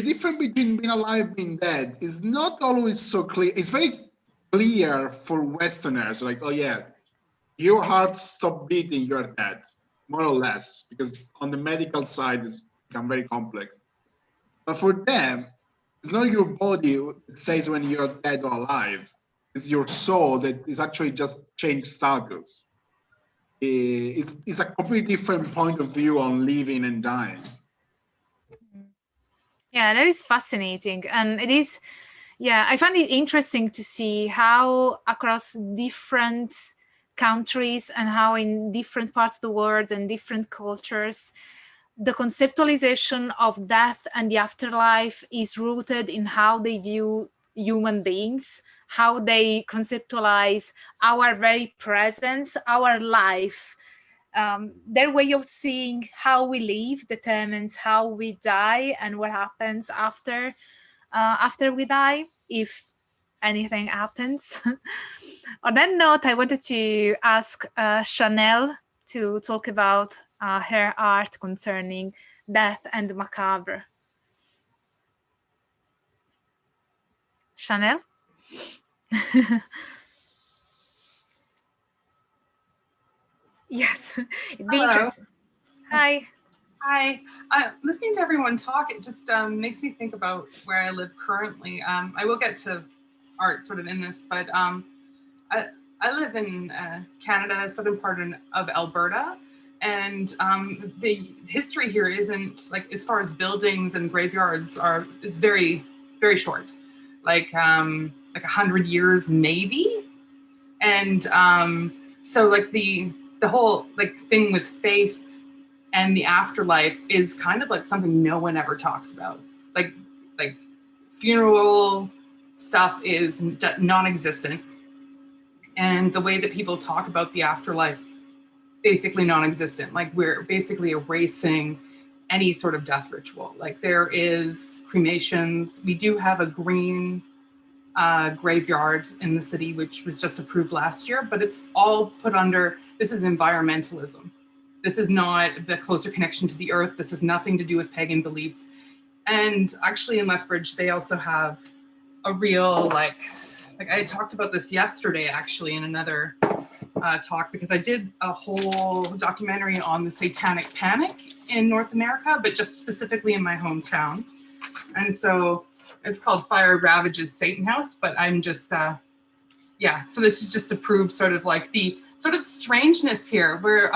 the difference between being alive and being dead is not always so clear. It's very clear for Westerners, like, oh yeah, your heart stopped beating, you're dead, more or less, because on the medical side it's become very complex. But for them, it's not your body that says when you're dead or alive. It's your soul that is actually just changed status. It's a completely different point of view on living and dying. Yeah, that is fascinating. And it is, yeah, I find it interesting to see how across different countries and how in different parts of the world and different cultures, the conceptualization of death and the afterlife is rooted in how they view human beings, how they conceptualize our very presence, our life. Their way of seeing how we live determines how we die and what happens after we die, if anything happens. On that note, I wanted to ask Chanel to talk about her art concerning death and the macabre. Chanel? Yes, it'd be interesting. Hi. Hi. Listening to everyone talk, it just makes me think about where I live currently. I will get to art sort of in this, but I live in Canada, southern part of Alberta, and the history here isn't, like, as far as buildings and graveyards is very, very short, like 100 years maybe. And so like the whole like thing with faith and the afterlife is kind of like something no one ever talks about. Like funeral stuff is non-existent, and the way that people talk about the afterlife, basically non-existent. Like, we're basically erasing any sort of death ritual. Like, there is cremations. We do have a green graveyard in the city, which was just approved last year, but it's all put under, this is environmentalism. This is not the closer connection to the earth. This has nothing to do with pagan beliefs. And actually in Lethbridge, they also have a real, like I talked about this yesterday, actually, in another talk, because I did a whole documentary on the Satanic Panic in North America, but just specifically in my hometown. And so it's called Fire Ravages Satan House, but I'm just, yeah, so this is just to prove sort of like the sort of strangeness here, where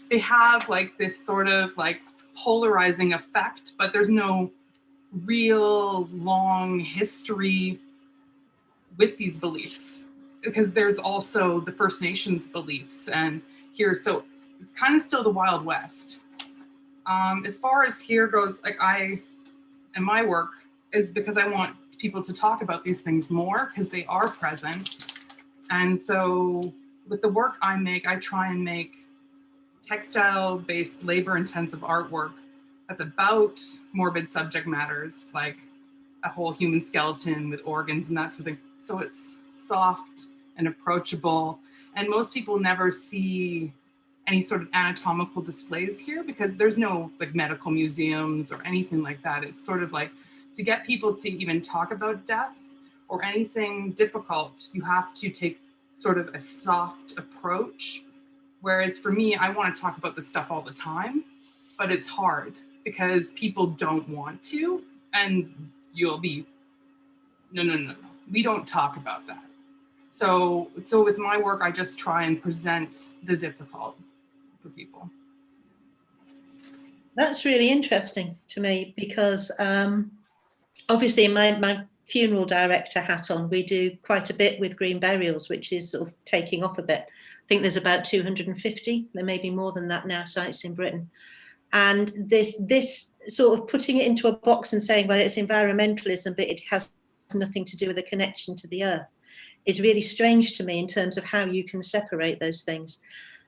they have like this sort of like polarizing effect, but there's no real long history with these beliefs, because there's also the First Nations beliefs and here, so it's kind of still the Wild West. As far as here goes, like and my work is because I want people to talk about these things more because they are present. And so with the work I make, I try and make textile-based, labor-intensive artwork that's about morbid subject matters, like a whole human skeleton with organs and that sort of thing. So it's soft and approachable. And most people never see any sort of anatomical displays here because there's no like medical museums or anything like that. It's sort of like, to get people to even talk about death or anything difficult, you have to take sort of a soft approach. Whereas for me, I want to talk about this stuff all the time, but it's hard because people don't want to, and you'll be, no, we don't talk about that. So with my work, I just try and present the difficult for people. That's really interesting to me because obviously in my funeral director hat on, we do quite a bit with green burials, which is sort of taking off a bit. I think there's about 250, there may be more than that now, sites in Britain. And this sort of putting it into a box and saying, well, it's environmentalism, but it has nothing to do with a connection to the earth, is really strange to me in terms of how you can separate those things.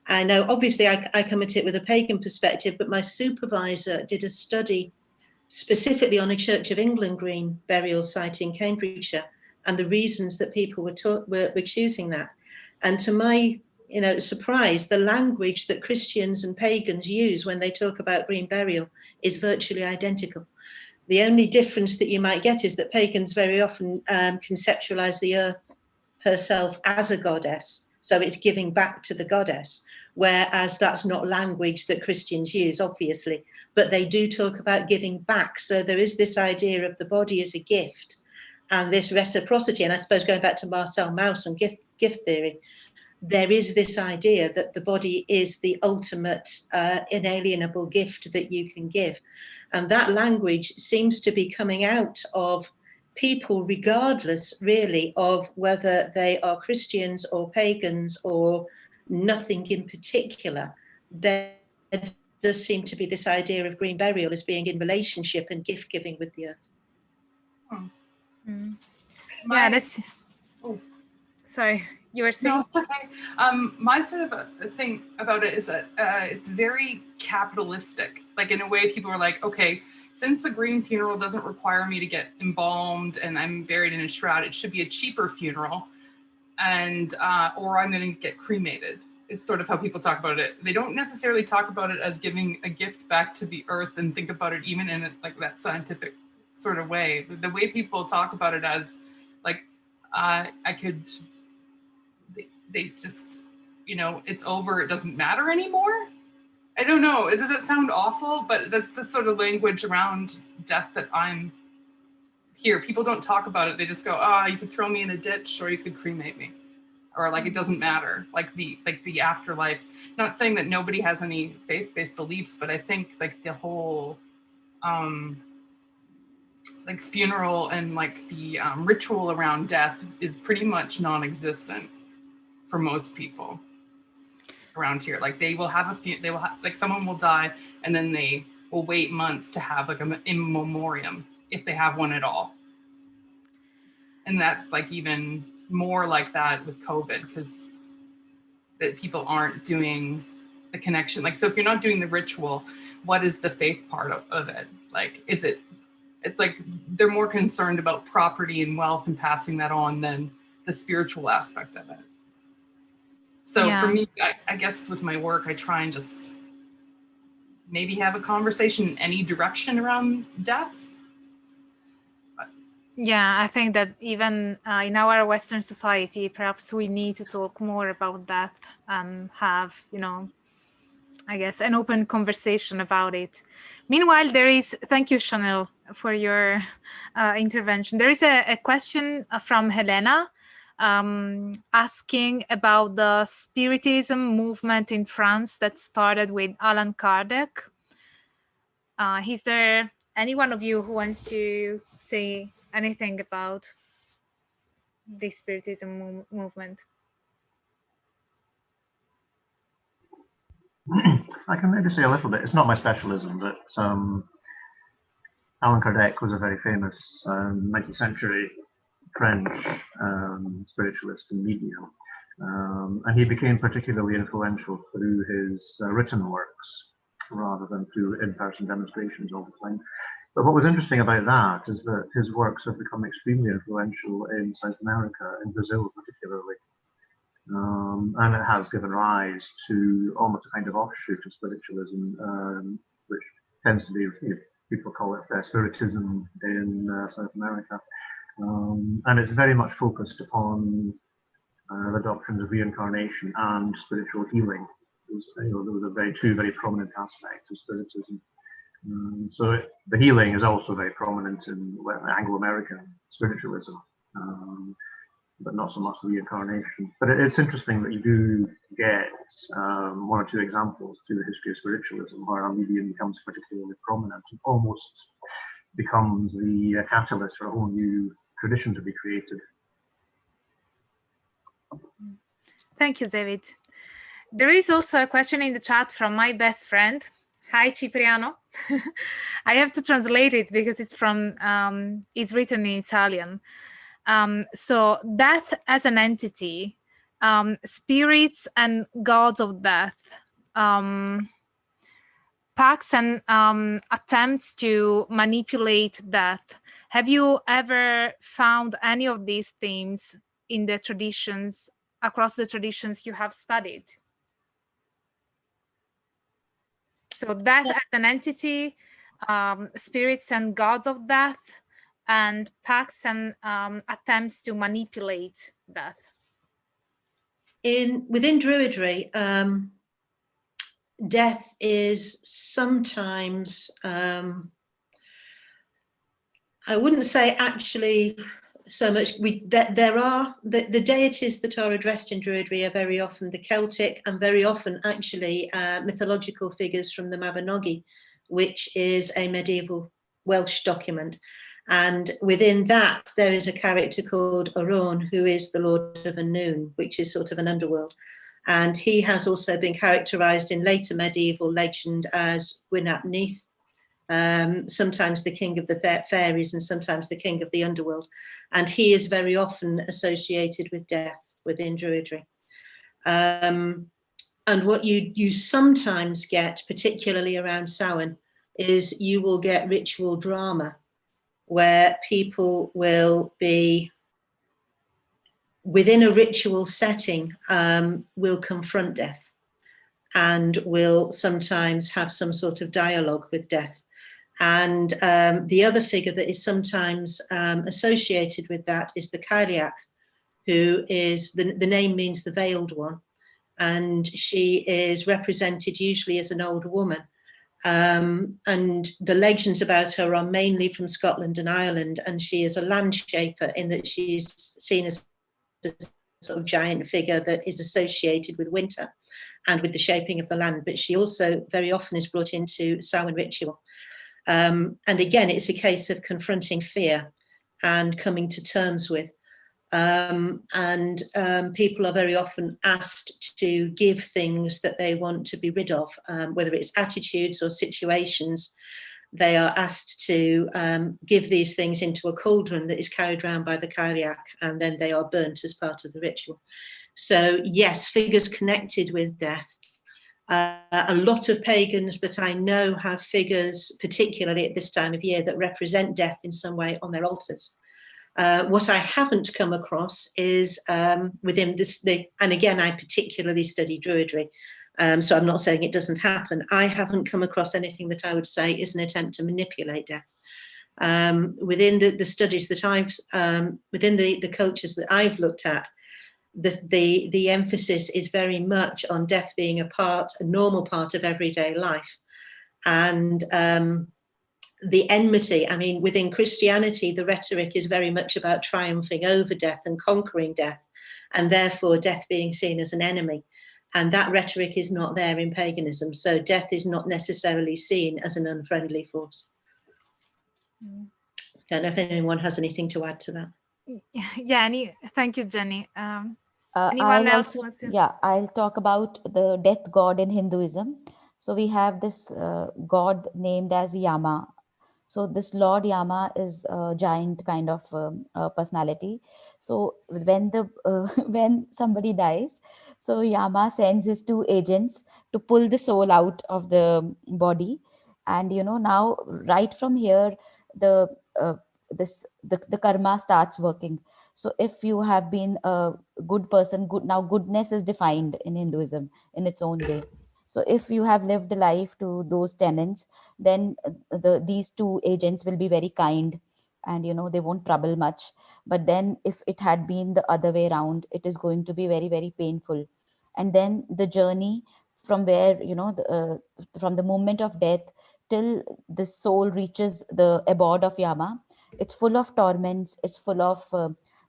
I know, obviously, I come at it with a pagan perspective, but my supervisor did a study specifically on a Church of England green burial site in Cambridgeshire and the reasons that people were choosing that. And to my surprise, the language that Christians and pagans use when they talk about green burial is virtually identical. The only difference that you might get is that pagans very often conceptualize the earth herself as a goddess. So it's giving back to the goddess, whereas that's not language that Christians use, obviously, but they do talk about giving back. So there is this idea of the body as a gift and this reciprocity. And I suppose going back to Marcel Mauss and gift theory, there is this idea that the body is the ultimate inalienable gift that you can give. And that language seems to be coming out of people, regardless really of whether they are Christians or pagans or nothing in particular. There does seem to be this idea of green burial as being in relationship and gift giving with the earth. Yeah, that's. Oh, sorry, you were saying. No, it's okay. My sort of a thing about it is that it's very capitalistic. Like in a way, people are like, okay, since the green funeral doesn't require me to get embalmed and I'm buried in a shroud, it should be a cheaper funeral, and or I'm going to get cremated. Is sort of how people talk about it. They don't necessarily talk about it as giving a gift back to the earth and think about it even in like that scientific sort of way. The way people talk about it as like I could. They just, you know, it's over, it doesn't matter anymore. I don't know, does it sound awful? But that's the sort of language around death that I'm here. People don't talk about it. They just go, you could throw me in a ditch or you could cremate me. Or like, it doesn't matter. Like the afterlife. Not saying that nobody has any faith-based beliefs, but I think like the whole like funeral and like the ritual around death is pretty much non-existent for most people around here. Like they will have like someone will die and then they will wait months to have like an in memoriam if they have one at all. And that's like even more like that with COVID, because that people aren't doing the connection. Like, so if you're not doing the ritual, what is the faith part of it? Like, it's like they're more concerned about property and wealth and passing that on than the spiritual aspect of it. So for me, I guess with my work, I try and just maybe have a conversation in any direction around death. But. Yeah, I think that even in our Western society, perhaps we need to talk more about death and have, you know, I guess, an open conversation about it. Meanwhile, thank you, Chanel, for your intervention. There is a question from Helena asking about the Spiritism movement in France that started with Allan Kardec. Is there any one of you who wants to say anything about the Spiritism movement? I can maybe say a little bit. It's not my specialism, but Allan Kardec was a very famous 19th century French spiritualist and medium. And he became particularly influential through his written works rather than through in-person demonstrations all the time. But what was interesting about that is that his works have become extremely influential in South America, in Brazil particularly. And it has given rise to almost a kind of offshoot of spiritualism, which tends to be, people call it Spiritism in South America. And it's very much focused upon the doctrines of reincarnation and spiritual healing. Those are two very prominent aspects of Spiritism. So the healing is also very prominent in Anglo-American spiritualism, but not so much reincarnation. But it's interesting that you do get one or two examples through the history of spiritualism where a medium becomes particularly prominent and almost becomes the catalyst for a whole new tradition to be created. Thank you, David. There is also a question in the chat from my best friend. Hi, Cipriano. I have to translate it because it's written in Italian. So death as an entity, spirits and gods of death, pacts and attempts to manipulate death. Have you ever found any of these themes in the traditions, across the traditions you have studied? So death as an entity, spirits and gods of death, and pacts and attempts to manipulate death? Within Druidry, death is sometimes, I wouldn't say actually so much, there are, the deities that are addressed in Druidry are very often the Celtic and very often actually mythological figures from the Mabinogi, which is a medieval Welsh document. And within that, there is a character called Aron, who is the Lord of Annwn, which is sort of an underworld. And he has also been characterized in later medieval legend as Gwynap Neath, sometimes the king of the fairies and sometimes the king of the underworld. And he is very often associated with death within Druidry. And what you sometimes get, particularly around Samhain, is you will get ritual drama where people will be within a ritual setting, will confront death and will sometimes have some sort of dialogue with death. And the other figure that is sometimes associated with that is the Cailleach, who is, the name means the veiled one. And she is represented usually as an old woman. And the legends about her are mainly from Scotland and Ireland. And she is a land shaper in that she's seen as a sort of giant figure that is associated with winter and with the shaping of the land. But she also very often is brought into Samhain ritual. And again, it's a case of confronting fear and coming to terms with. People are very often asked to give things that they want to be rid of, whether it's attitudes or situations. They are asked to give these things into a cauldron that is carried around by the Cailleach, and then they are burnt as part of the ritual. So yes, figures connected with death. A lot of pagans that I know have figures, particularly at this time of year, that represent death in some way on their altars. What I haven't come across is within this, and again, I particularly study Druidry, so I'm not saying it doesn't happen. I haven't come across anything that I would say is an attempt to manipulate death. Within the studies that I've, within the cultures that I've looked at, the emphasis is very much on death being a normal part of everyday life. And the enmity, I mean, within Christianity, the rhetoric is very much about triumphing over death and conquering death, and therefore death being seen as an enemy. And that rhetoric is not there in paganism. So death is not necessarily seen as an unfriendly force. Don't know if anyone has anything to add to that. Yeah, thank you, Jenny. Anyone else wants to? Yeah, I'll talk about the death god in Hinduism. So we have this god named as Yama. So this Lord Yama is a giant kind of personality. So when when somebody dies, so Yama sends his two agents to pull the soul out of the body, and now right from here the karma starts working. So if you have been a good person, now goodness is defined in Hinduism in its own way. So if you have lived a life to those tenets, then these two agents will be very kind, and they won't trouble much. But then if it had been the other way around, it is going to be very, very painful. And then the journey from where, from the moment of death till the soul reaches the abode of Yama, it's full of torments. It's full of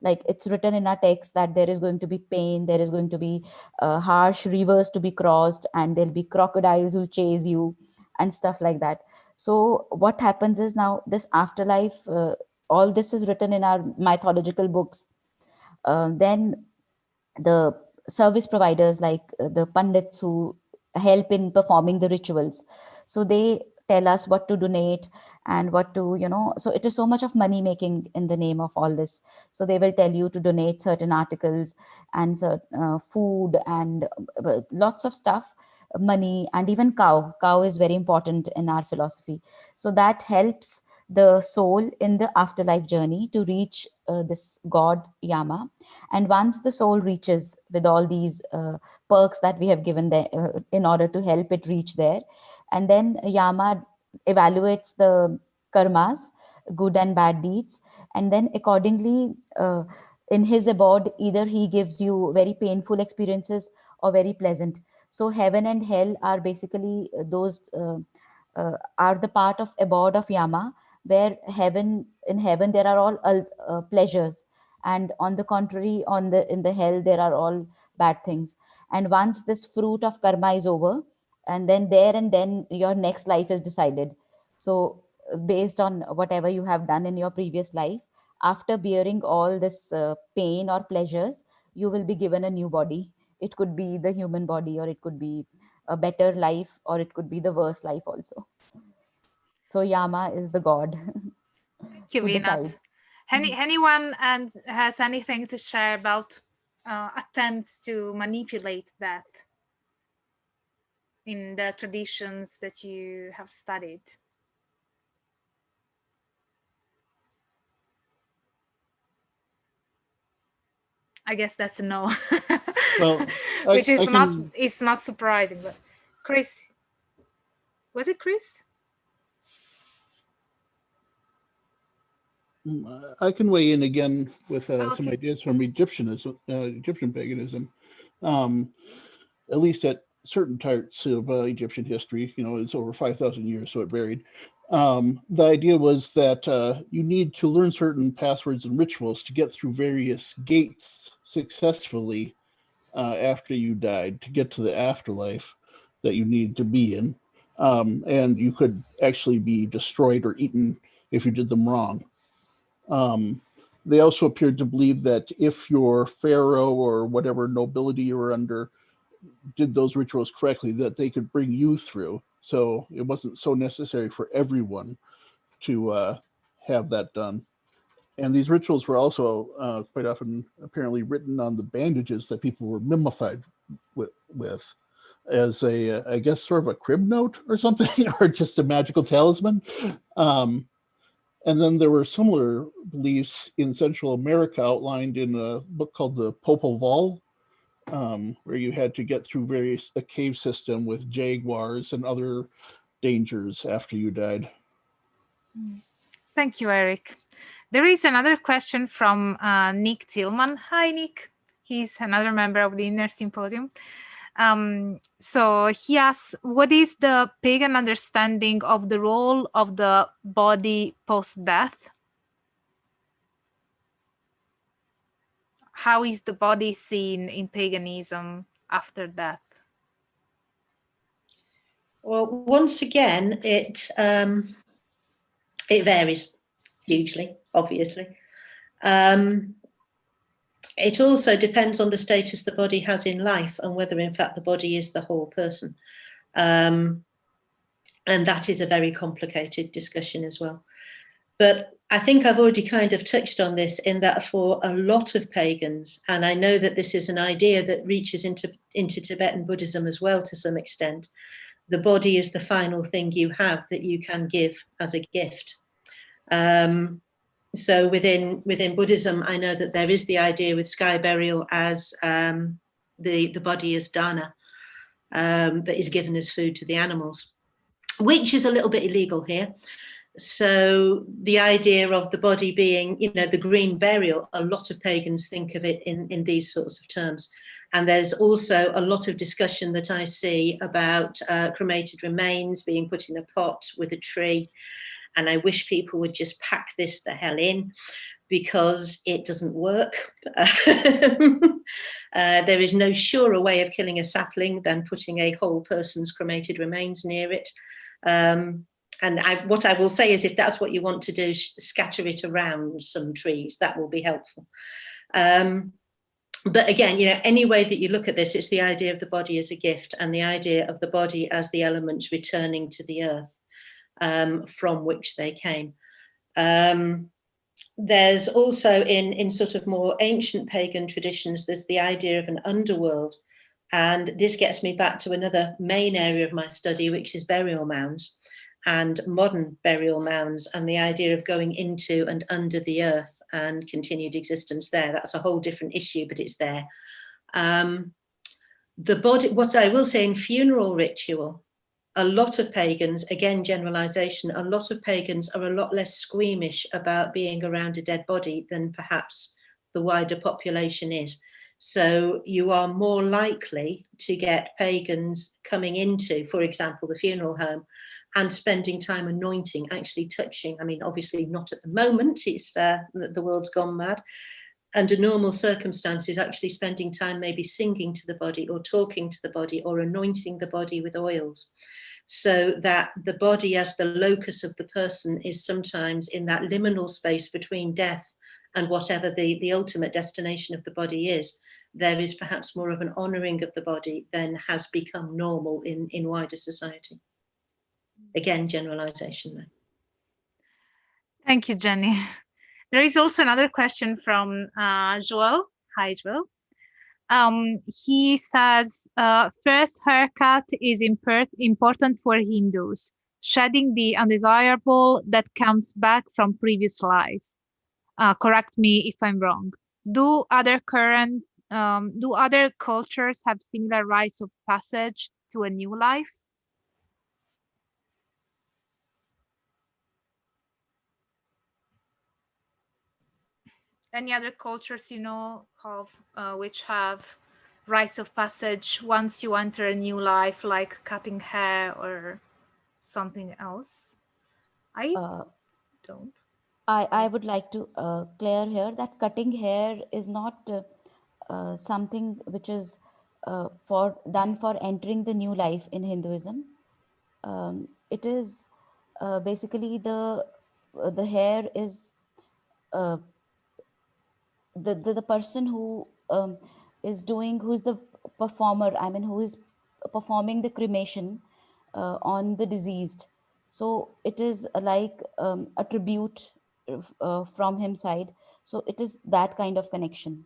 like it's written in our text that there is going to be pain, there is going to be harsh rivers to be crossed, and there'll be crocodiles who chase you and stuff like that. So what happens is, now this afterlife, all this is written in our mythological books. Then the service providers, like the pandits who help in performing the rituals, so they tell us what to donate and what to, so it is so much of money making in the name of all this. So they will tell you to donate certain articles and food and lots of stuff, money, and even cow is very important in our philosophy. So that helps the soul in the afterlife journey to reach this god Yama. And once the soul reaches with all these perks that we have given there in order to help it reach there, and then Yama evaluates the karmas, good and bad deeds, and then accordingly, in his abode, either he gives you very painful experiences or very pleasant. So heaven and hell are basically those are the part of abode of Yama, where in heaven there are all pleasures, and on the contrary, in the hell there are all bad things. And once this fruit of karma is over, and then your next life is decided. So based on whatever you have done in your previous life, after bearing all this pain or pleasures, you will be given a new body. It could be the human body, or it could be a better life, or it could be the worst life also. So Yama is the god. Thank you, who Vinat. decides. Anyone has anything to share about attempts to manipulate death in the traditions that you have studied? I guess that's a no. Well, which is not surprising. But Chris, was it Chris? I can weigh in again with Okay. some ideas from Egyptian paganism. At least at certain parts of Egyptian history, it's over 5,000 years, so it varied. The idea was that you need to learn certain passwords and rituals to get through various gates successfully after you died to get to the afterlife that you need to be in. And you could actually be destroyed or eaten if you did them wrong. They also appeared to believe that if your pharaoh or whatever nobility you were under did those rituals correctly, that they could bring you through. So it wasn't so necessary for everyone to have that done. And these rituals were also quite often apparently written on the bandages that people were mummified with as a, I guess, sort of a crib note or something, or just a magical talisman. And then there were similar beliefs in Central America outlined in a book called the Popol Vuh, where you had to get through a cave system with jaguars and other dangers after you died. Thank you, Eric. There is another question from Nick Tillman. Hi, Nick. He's another member of the Inner Symposium. So he asks, what is the pagan understanding of the role of the body post-death? How is the body seen in paganism after death? Well, once again, it varies hugely, obviously. It also depends on the status the body has in life and whether, in fact, the body is the whole person. And that is a very complicated discussion as well. But I think I've already kind of touched on this in that for a lot of pagans, and I know that this is an idea that reaches into Tibetan Buddhism as well to some extent, the body is the final thing you have that you can give as a gift. So within Buddhism, I know that there is the idea with sky burial as the body as dana, that is given as food to the animals, which is a little bit illegal here. So the idea of the body being, the green burial, a lot of pagans think of it in these sorts of terms. And there's also a lot of discussion that I see about cremated remains being put in a pot with a tree. And I wish people would just pack this the hell in, because it doesn't work. There is no surer way of killing a sapling than putting a whole person's cremated remains near it. And what I will say is, if that's what you want to do, scatter it around some trees. That will be helpful. But again, any way that you look at this, it's the idea of the body as a gift and the idea of the body as the elements returning to the earth from which they came. There's also in sort of more ancient pagan traditions, there's the idea of an underworld. And this gets me back to another main area of my study, which is burial mounds and modern burial mounds, and the idea of going into and under the earth and continued existence there. That's a whole different issue, but it's there. The body, what I will say in funeral ritual, a lot of pagans, again, generalization, a lot of pagans are a lot less squeamish about being around a dead body than perhaps the wider population is. So you are more likely to get pagans coming into, for example, the funeral home and spending time anointing, actually touching. I mean, obviously not at the moment, it's the world's gone mad. Under normal circumstances, actually spending time maybe singing to the body or talking to the body or anointing the body with oils, so that the body as the locus of the person is sometimes in that liminal space between death and whatever the ultimate destination of the body is. There is perhaps more of an honouring of the body than has become normal in wider society. Again, generalisation there. Thank you, Jenny. There is also another question from Joel. Hi, Joel. He says, first haircut is important for Hindus, shedding the undesirable that comes back from previous life. Correct me if I'm wrong. Do other cultures have similar rites of passage to a new life? Any other cultures you know of which have rites of passage once you enter a new life, like cutting hair or something else? I don't. I would like to clear here that cutting hair is not something which is done for entering the new life in Hinduism. It is basically the hair is the person who is who's the performer, I mean, who is performing the cremation on the deceased. So it is like a tribute from him side. So it is that kind of connection.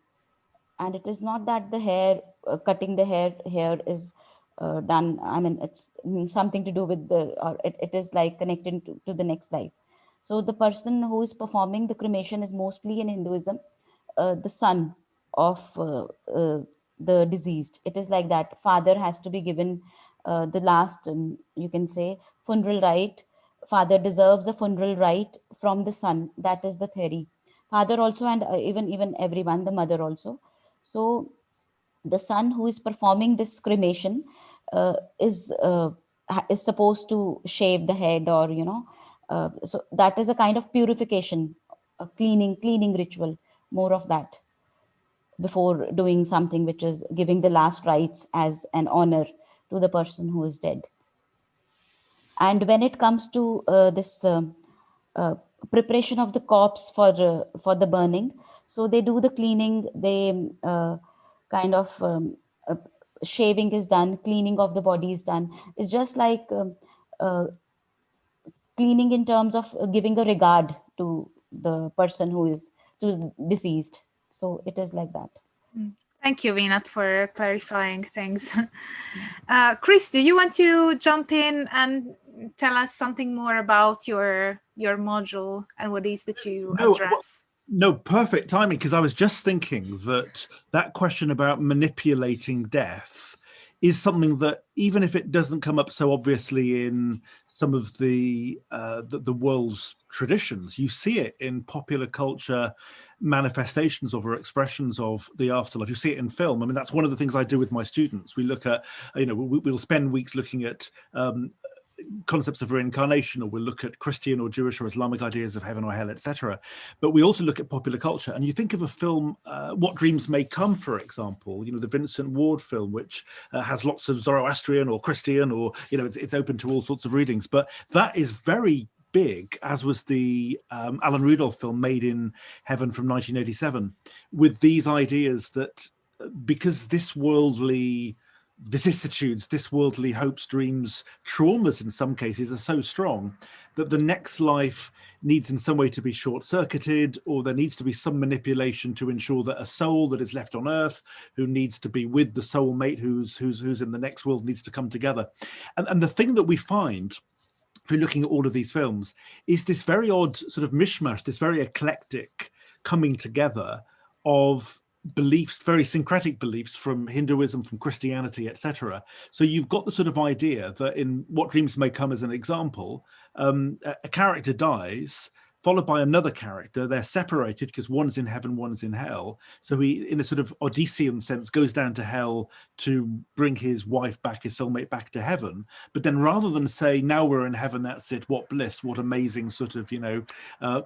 And it is not that the hair, cutting the hair is done. I mean, it's something to do with or it is like connected to the next life. So the person who is performing the cremation is mostly in Hinduism the son of the deceased. It is like that. Father has to be given the last, you can say, funeral rite. Father deserves a funeral rite from the son. That is the theory. Father also, and even everyone, the mother also. So the son who is performing this cremation is supposed to shave the head, or so that is a kind of purification, a cleaning ritual, more of that, before doing something which is giving the last rites as an honor to the person who is dead. And when it comes to this preparation of the corpse for the burning, so they do the cleaning, they kind of shaving is done, cleaning of the body is done. It's just like cleaning in terms of giving a regard to the person who is deceased. So it is like that. Thank you, Vinat, for clarifying things. Chris, do you want to jump in and tell us something more about your module and what it is that you address? No, perfect timing, because I was just thinking that question about manipulating death is something that, even if it doesn't come up so obviously in some of the world's traditions, you see it in popular culture manifestations of or expressions of the afterlife. You see it in film. I mean, that's one of the things I do with my students. We look at, we'll spend weeks looking at concepts of reincarnation, or we'll look at Christian or Jewish or Islamic ideas of heaven or hell, etc. But we also look at popular culture. And you think of a film, What Dreams May Come, for example, the Vincent Ward film, which has lots of Zoroastrian or Christian, or, it's open to all sorts of readings. But that is very big, as was the Alan Rudolph film Made in Heaven from 1987, with these ideas that because this worldly vicissitudes, this worldly hopes, dreams, traumas in some cases are so strong that the next life needs in some way to be short-circuited, or there needs to be some manipulation to ensure that a soul that is left on earth, who needs to be with the soulmate who's in the next world, needs to come together. And the thing that we find, if you're looking at all of these films, is this very odd sort of mishmash, this very eclectic coming together of beliefs, very syncretic beliefs from Hinduism, from Christianity, etc. So you've got the sort of idea that in What Dreams May Come as an example, a character dies, followed by another character. They're separated because one's in heaven, one's in hell. So he, in a sort of Odyssean sense, goes down to hell to bring his wife back, his soulmate back to heaven. But then rather than say, now we're in heaven, that's it, what bliss, what amazing sort of,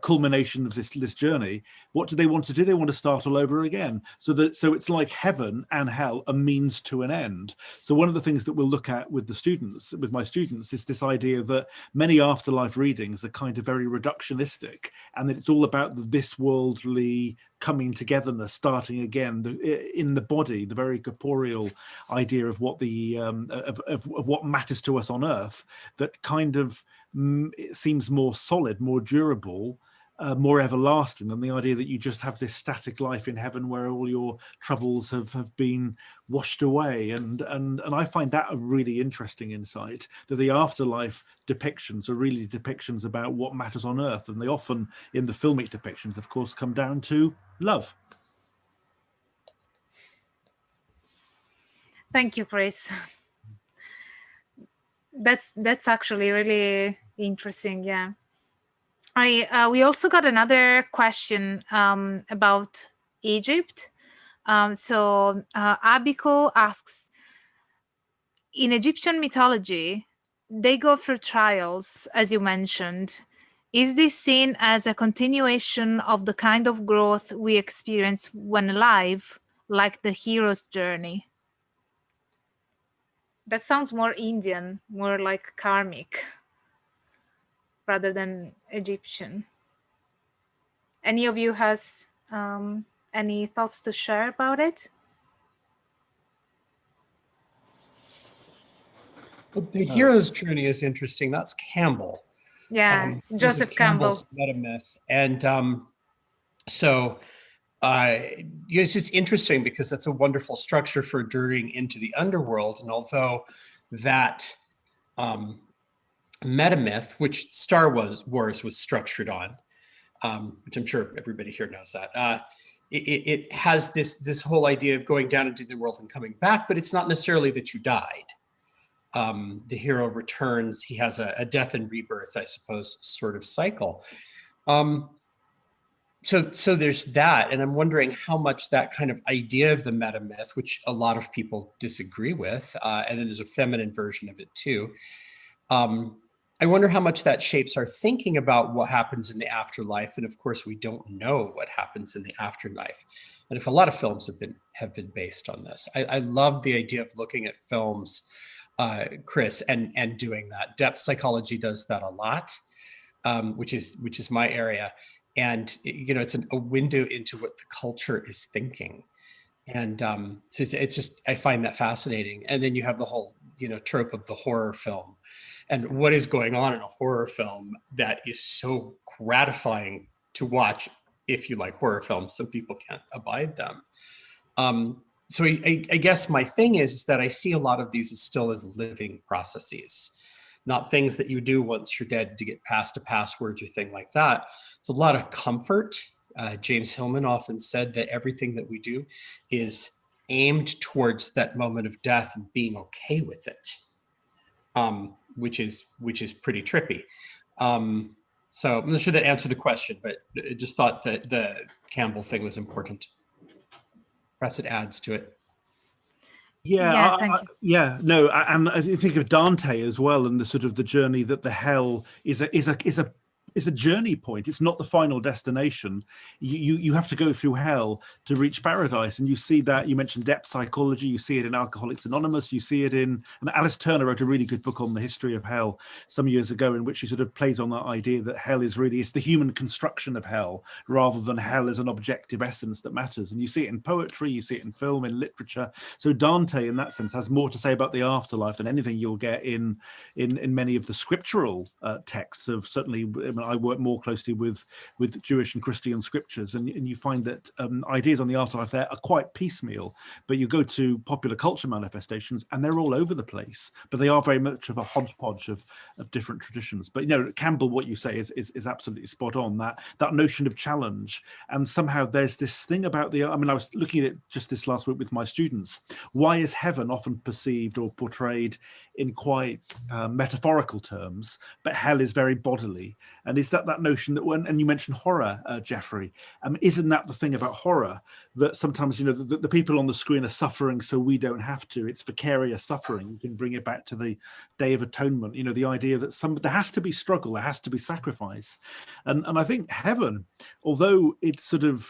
culmination of this journey, what do they want to do? They want to start all over again. So it's like heaven and hell, a means to an end. So one of the things that we'll look at with my students, is this idea that many afterlife readings are kind of very reductionistic, and that it's all about this worldly coming togetherness, starting again in the body, the very corporeal idea of what of what matters to us on earth, that kind of seems more solid, more durable, more everlasting than the idea that you just have this static life in heaven where all your troubles have been washed away. And I find that a really interesting insight, that the afterlife depictions are really depictions about what matters on earth. And they often, in the filmic depictions, of course, come down to love. Thank you, Chris. That's actually really interesting. Yeah. We also got another question about Egypt. So Abiko asks, in Egyptian mythology, they go through trials, as you mentioned. Is this seen as a continuation of the kind of growth we experience when alive, like the hero's journey? That sounds more Indian, more like karmic, rather than Egyptian. Any of you has any thoughts to share about it? Well, the hero's journey is interesting. That's Campbell. Yeah, Joseph Campbell's metamyth. And it's just interesting because that's a wonderful structure for journeying into the underworld. And although that metamyth, which Star Wars was structured on, which I'm sure everybody here knows that, it has this whole idea of going down into the world and coming back, but it's not necessarily that you died. The hero returns, he has a death and rebirth, I suppose, sort of cycle. So there's that, and I'm wondering how much that kind of idea of the metamyth, which a lot of people disagree with, and then there's a feminine version of it too. I wonder how much that shapes our thinking about what happens in the afterlife, and of course, we don't know what happens in the afterlife. And if a lot of films have been based on this, I love the idea of looking at films, Chris, and doing that. Depth psychology does that a lot, which is my area. And it's a window into what the culture is thinking, and so it's just, I find that fascinating. And then you have the whole trope of the horror film, and what is going on in a horror film that is so gratifying to watch if you like horror films. Some people can't abide them. So I guess my thing is that I see a lot of these still as living processes, not things that you do once you're dead to get past a password or thing like that. It's a lot of comfort. James Hillman often said that everything that we do is aimed towards that moment of death and being okay with it, which is pretty trippy. So I'm not sure that answered the question, but I just thought that the Campbell thing was important. Perhaps it adds to it. Yeah, thank you. Yeah, no, and I think of Dante as well, and the sort of the journey that the hell is a journey point. It's not the final destination. You have to go through hell to reach paradise, and you see that. You mentioned depth psychology. You see it in Alcoholics Anonymous. You see it in, and Alice Turner wrote a really good book on the history of hell some years ago, in which she sort of plays on that idea that hell is really, it's the human construction of hell rather than hell as an objective essence that matters. And you see it in poetry, you see it in film, in literature. So Dante, in that sense, has more to say about the afterlife than anything you'll get in many of the scriptural texts of, certainly when I work more closely with Jewish and Christian scriptures, and you find that ideas on the afterlife there are quite piecemeal. But you go to popular culture manifestations, and they're all over the place. But they are very much of a hodgepodge of different traditions. But Campbell, what you say is absolutely spot on. That notion of challenge, and somehow there's this thing about I was looking at it just this last week with my students. Why is heaven often perceived or portrayed in quite metaphorical terms, but hell is very bodily? And is that notion that and you mentioned horror, Jeffrey, isn't that the thing about horror, that sometimes the people on the screen are suffering so we don't have to? It's vicarious suffering. You can bring it back to the Day of Atonement, the idea that there has to be struggle, there has to be sacrifice. And I think heaven, although it's sort of,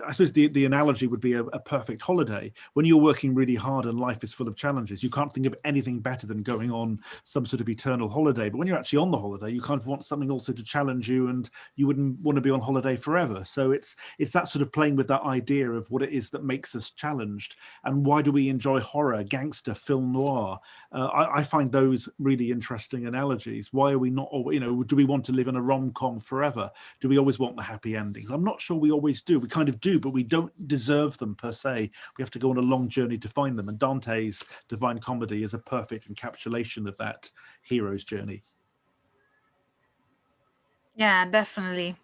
I suppose the analogy would be a perfect holiday. When you're working really hard and life is full of challenges, you can't think of anything better than going on some sort of eternal holiday. But when you're actually on the holiday, you kind of want something also to challenge you, and you wouldn't want to be on holiday forever. So it's that sort of playing with that idea of what it is that makes us challenged, and why do we enjoy horror, gangster, film noir? I find those really interesting analogies. Why are we not, do we want to live in a rom-com forever? Do we always want the happy endings? I'm not sure we always do. We kind of do, but we don't deserve them per se. We have to go on a long journey to find them. And Dante's Divine Comedy is a perfect encapsulation of that hero's journey. Yeah, definitely.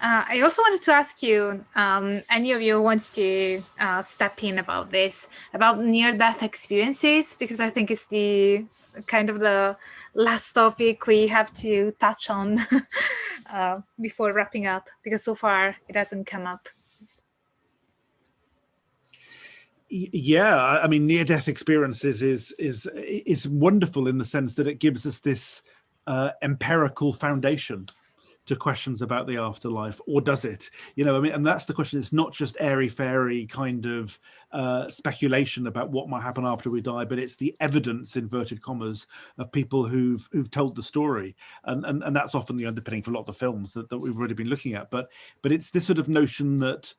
I also wanted to ask you, any of you wants to step in about this, about near-death experiences, because I think it's the kind of the last topic we have to touch on before wrapping up, because so far it hasn't come up. Yeah, I mean, near-death experiences is wonderful in the sense that it gives us this empirical foundation to questions about the afterlife, or does it? And that's the question. It's not just airy-fairy kind of speculation about what might happen after we die, but it's the evidence, inverted commas, of people who've told the story, and that's often the underpinning for a lot of the films that we've already been looking at. But it's this sort of notion that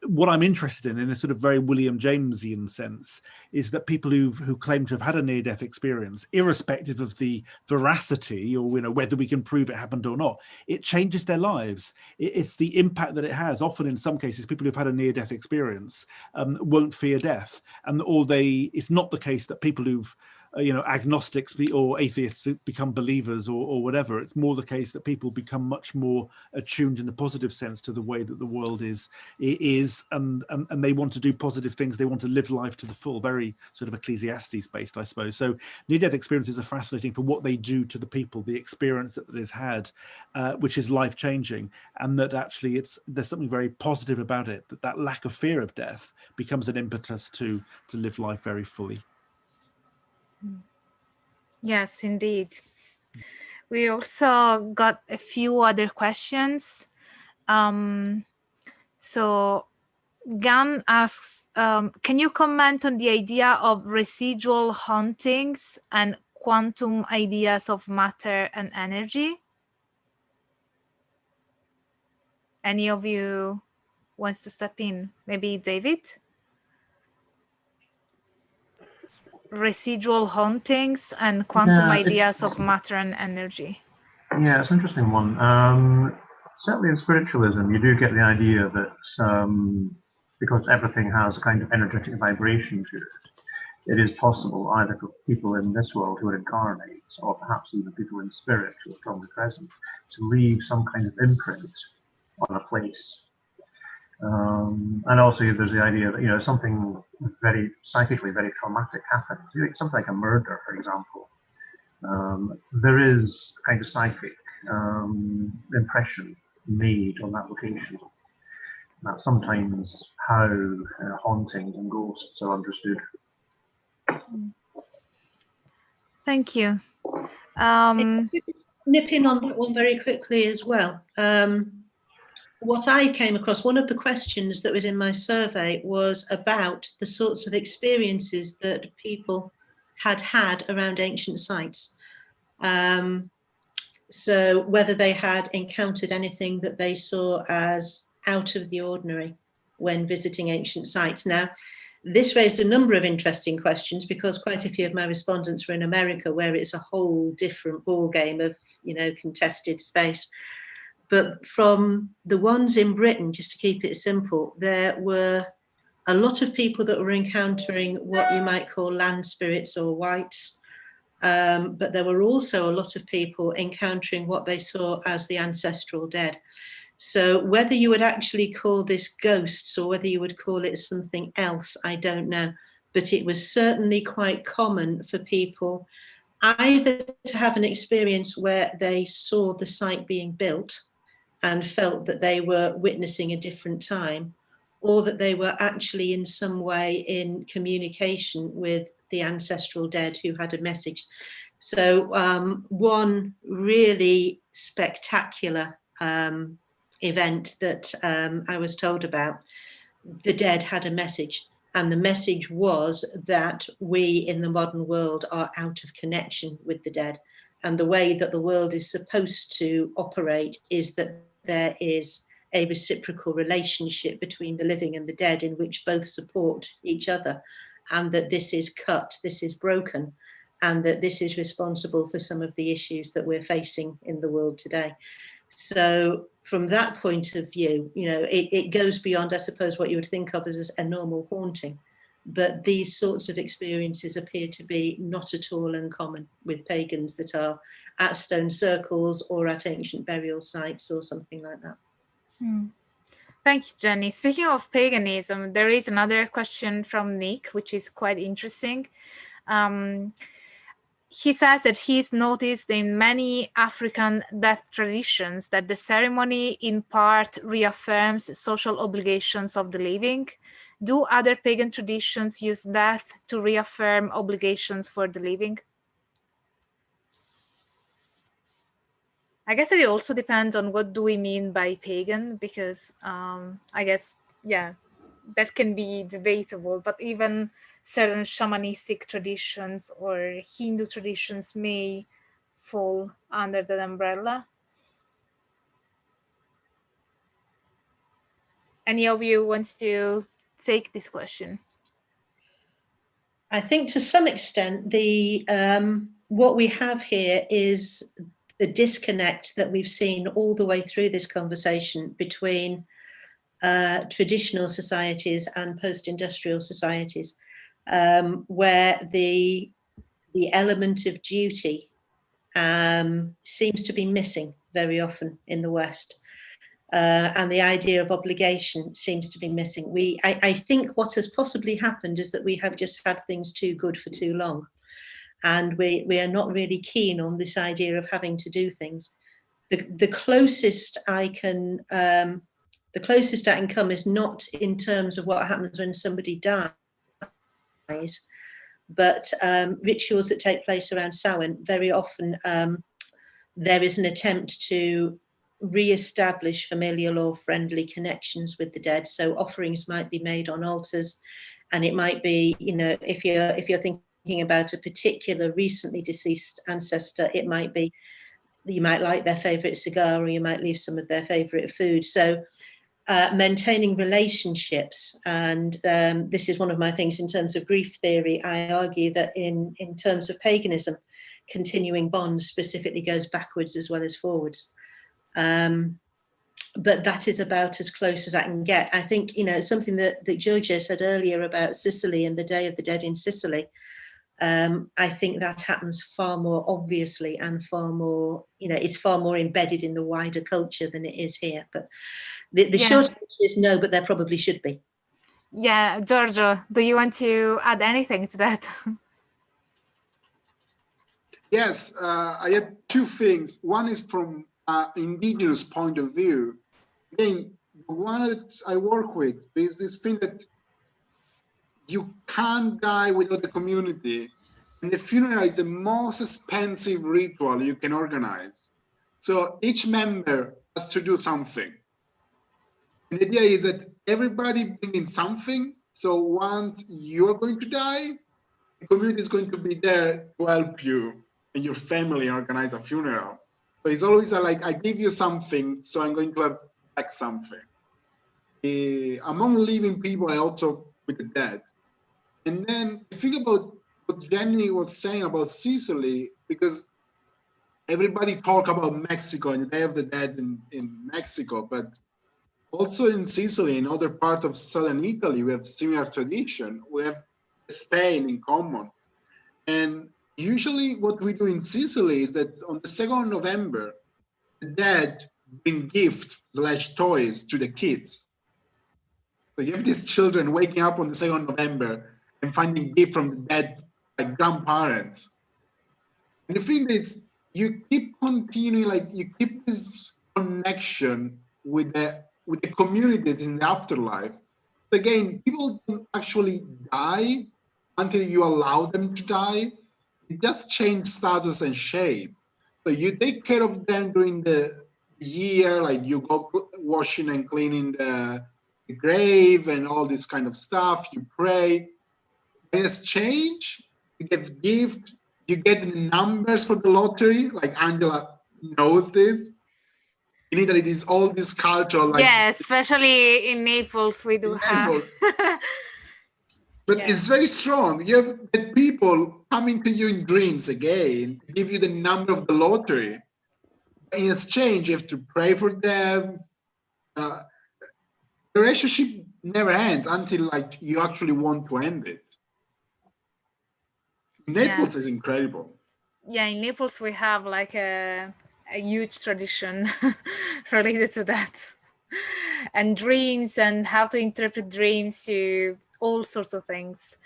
what I'm interested in a sort of very William Jamesian sense, is that people who claim to have had a near-death experience, irrespective of the veracity or whether we can prove it happened or not, it changes their lives. It's the impact that it has. Often, in some cases, people who've had a near-death experience won't fear death, it's not the case that people who've agnostics or atheists become believers or whatever. It's more the case that people become much more attuned in a positive sense to the way that the world is, and they want to do positive things. They want to live life to the full, very sort of Ecclesiastes based, I suppose. So near-death experiences are fascinating for what they do to the people, the experience that is had, which is life-changing, and that actually there's something very positive about it, that lack of fear of death becomes an impetus to live life very fully. Yes, indeed. We also got a few other questions. So Gan asks, can you comment on the idea of residual hauntings and quantum ideas of matter and energy? Any of you wants to step in? Maybe David? Residual hauntings and quantum ideas of matter and energy. Yeah, it's an interesting one. Certainly in spiritualism, you do get the idea that because everything has a kind of energetic vibration to it, it is possible either for people in this world who are incarnate, or perhaps even people in spirit who are strongly present, to leave some kind of imprint on a place. And also there's the idea that something very psychically very traumatic happens, something like a murder, for example. There is a kind of psychic impression made on that location. That's sometimes how hauntings and ghosts are understood. Thank you. Nip in on that one very quickly as well. What I came across, one of the questions that was in my survey was about the sorts of experiences that people had around ancient sites. So whether they had encountered anything that they saw as out of the ordinary when visiting ancient sites. Now, This raised a number of interesting questions because quite a few of my respondents were in America, where it's a whole different ballgame of, contested space. But from the ones in Britain, just to keep it simple, there were a lot of people that were encountering what you might call land spirits or wights. But there were also a lot of people encountering what they saw as the ancestral dead. So whether you would actually call this ghosts or whether you would call it something else, I don't know. But it was certainly quite common for people either to have an experience where they saw the site being built and felt that they were witnessing a different time, or that they were actually in some way in communication with the ancestral dead who had a message. So one really spectacular event that I was told about, the dead had a message, and the message was that we in the modern world are out of connection with the dead, and the way that the world is supposed to operate is that there is a reciprocal relationship between the living and the dead in which both support each other, and that this is cut, this is broken, and that this is responsible for some of the issues that we're facing in the world today. So from that point of view, it goes beyond, I suppose, what you would think of as a normal haunting. But these sorts of experiences appear to be not at all uncommon with pagans that are at stone circles or at ancient burial sites or something like that. Thank you, Jenny. Speaking of paganism, there is another question from Nick, which is quite interesting. He says that he's noticed in many African death traditions that the ceremony in part reaffirms social obligations of the living. Do other pagan traditions use death to reaffirm obligations for the living? I guess it also depends on what do we mean by pagan, because I guess, that can be debatable, but even certain shamanistic traditions or Hindu traditions may fall under that umbrella. Any of you wants to take this question? I think to some extent, what we have here is the disconnect that we've seen all the way through this conversation between traditional societies and post-industrial societies, where the element of duty seems to be missing very often in the West. And the idea of obligation seems to be missing. I think what has possibly happened is that we have just had things too good for too long. And we are not really keen on this idea of having to do things. The closest I can come is not in terms of what happens when somebody dies, but rituals that take place around Samhain. Very often there is an attempt to re-establish familial or friendly connections with the dead. So offerings might be made on altars, and it might be, if you're thinking about a particular recently deceased ancestor, it might be you might light their favorite cigar, or you might leave some of their favorite food. So maintaining relationships, and this is one of my things in terms of grief theory. I argue that in terms of paganism, continuing bonds specifically goes backwards as well as forwards. But that is about as close as I can get. I think, something that Giorgio said earlier about Sicily and the Day of the Dead in Sicily, I think that happens far more obviously and far more, it's far more embedded in the wider culture than it is here. But the short answer is no, but there probably should be. Yeah, Giorgio, do you want to add anything to that? Yes, I had two things. One is from an indigenous point of view. Again, the one that I work with, there's this thing that you can't die without the community. And the funeral is the most expensive ritual you can organize. So each member has to do something. And the idea is that everybody bringing something. So once you're going to die, the community is going to be there to help you and your family organize a funeral. So it's always like, I give you something, so I'm going to have back something. Among living people, I also with the dead, And then think about what Jenny was saying about Sicily, because everybody talk about Mexico and the Day of the Dead in Mexico, but also in Sicily, in other parts of southern Italy, we have similar tradition. We have Spain in common. And usually what we do in Sicily is that on the 2nd of November, the dead bring gifts / toys to the kids. So you have these children waking up on the 2nd of November and finding gifts from the dead like grandparents. And the thing is, you keep continuing, like you keep this connection with the communities in the afterlife. Again, people don't actually die until you allow them to die. You just change status and shape. So you take care of them during the year, like you go washing and cleaning the grave and all this kind of stuff. You pray. In exchange, you get gift. You get the numbers for the lottery. Like Angela knows this. In Italy, there's all this culture. Like, yeah, especially in Naples, we do have. But it's very strong. You have the people coming to you in dreams again, give you the number of the lottery. In exchange, you have to pray for them. The relationship never ends until like you actually want to end it. Naples is incredible. Yeah, in Naples we have like a huge tradition related to that, and dreams and how to interpret dreams to all sorts of things.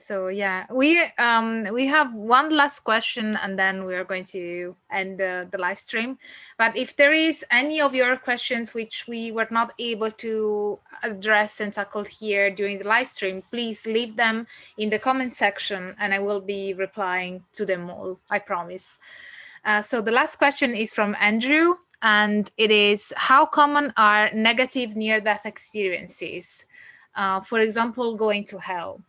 So yeah, we have one last question and then we are going to end the live stream. But if there is any of your questions which we were not able to address and tackle here during the live stream, please leave them in the comment section and I will be replying to them all, I promise. So the last question is from Andrew, and it is, how common are negative near-death experiences? For example, going to hell.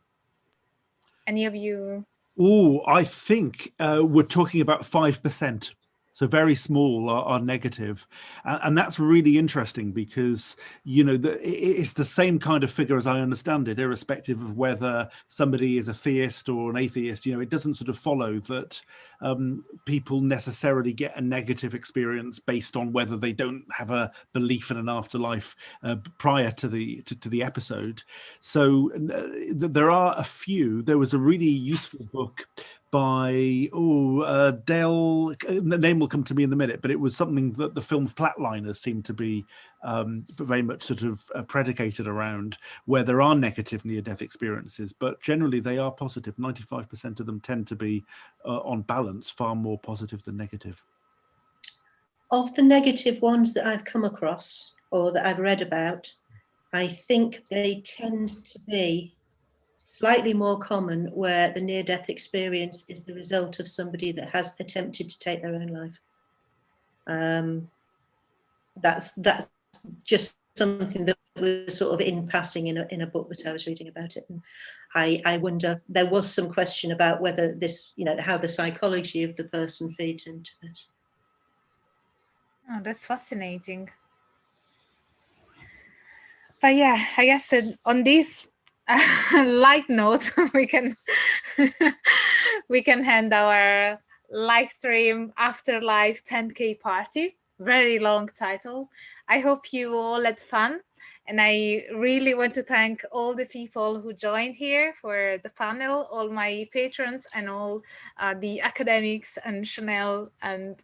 Any of you? Oh, I think we're talking about 5%. So very small are negative. And that's really interesting because, you know, it's the same kind of figure as I understand it, irrespective of whether somebody is a theist or an atheist. You know, it doesn't sort of follow that people necessarily get a negative experience based on whether they don't have a belief in an afterlife prior to the episode. So there are a few. There was a really useful book by Dale, the name will come to me in a minute, but it was something that the film Flatliners seemed to be very much sort of predicated around, where there are negative near-death experiences, but generally they are positive. 95% of them tend to be, on balance, far more positive than negative. Of the negative ones that I've come across or that I've read about, I think they tend to be slightly more common where the near-death experience is the result of somebody that has attempted to take their own life. That's just something that was sort of in passing in a book that I was reading about it. And I wonder, there was some question about whether this, you know, how the psychology of the person feeds into it. Oh, that's fascinating. But yeah, I guess on this light note, we can end our live stream Afterlife 10K party. Very long title. I hope you all had fun, and I really want to thank all the people who joined here for the panel, all my patrons and all the academics and Chanel, and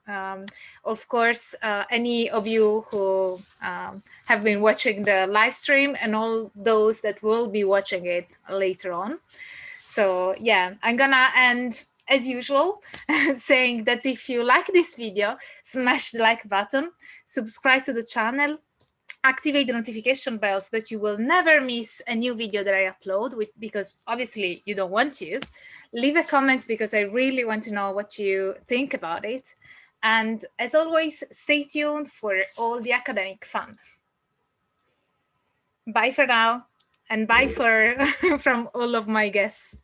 of course any of you who have been watching the live stream and all those that will be watching it later on. So yeah, I'm gonna end as usual saying that if you like this video, smash the like button, subscribe to the channel, activate the notification bell so that you will never miss a new video that I upload, because obviously you don't want to. Leave a comment because I really want to know what you think about it. And as always, stay tuned for all the academic fun. Bye for now, and bye from all of my guests.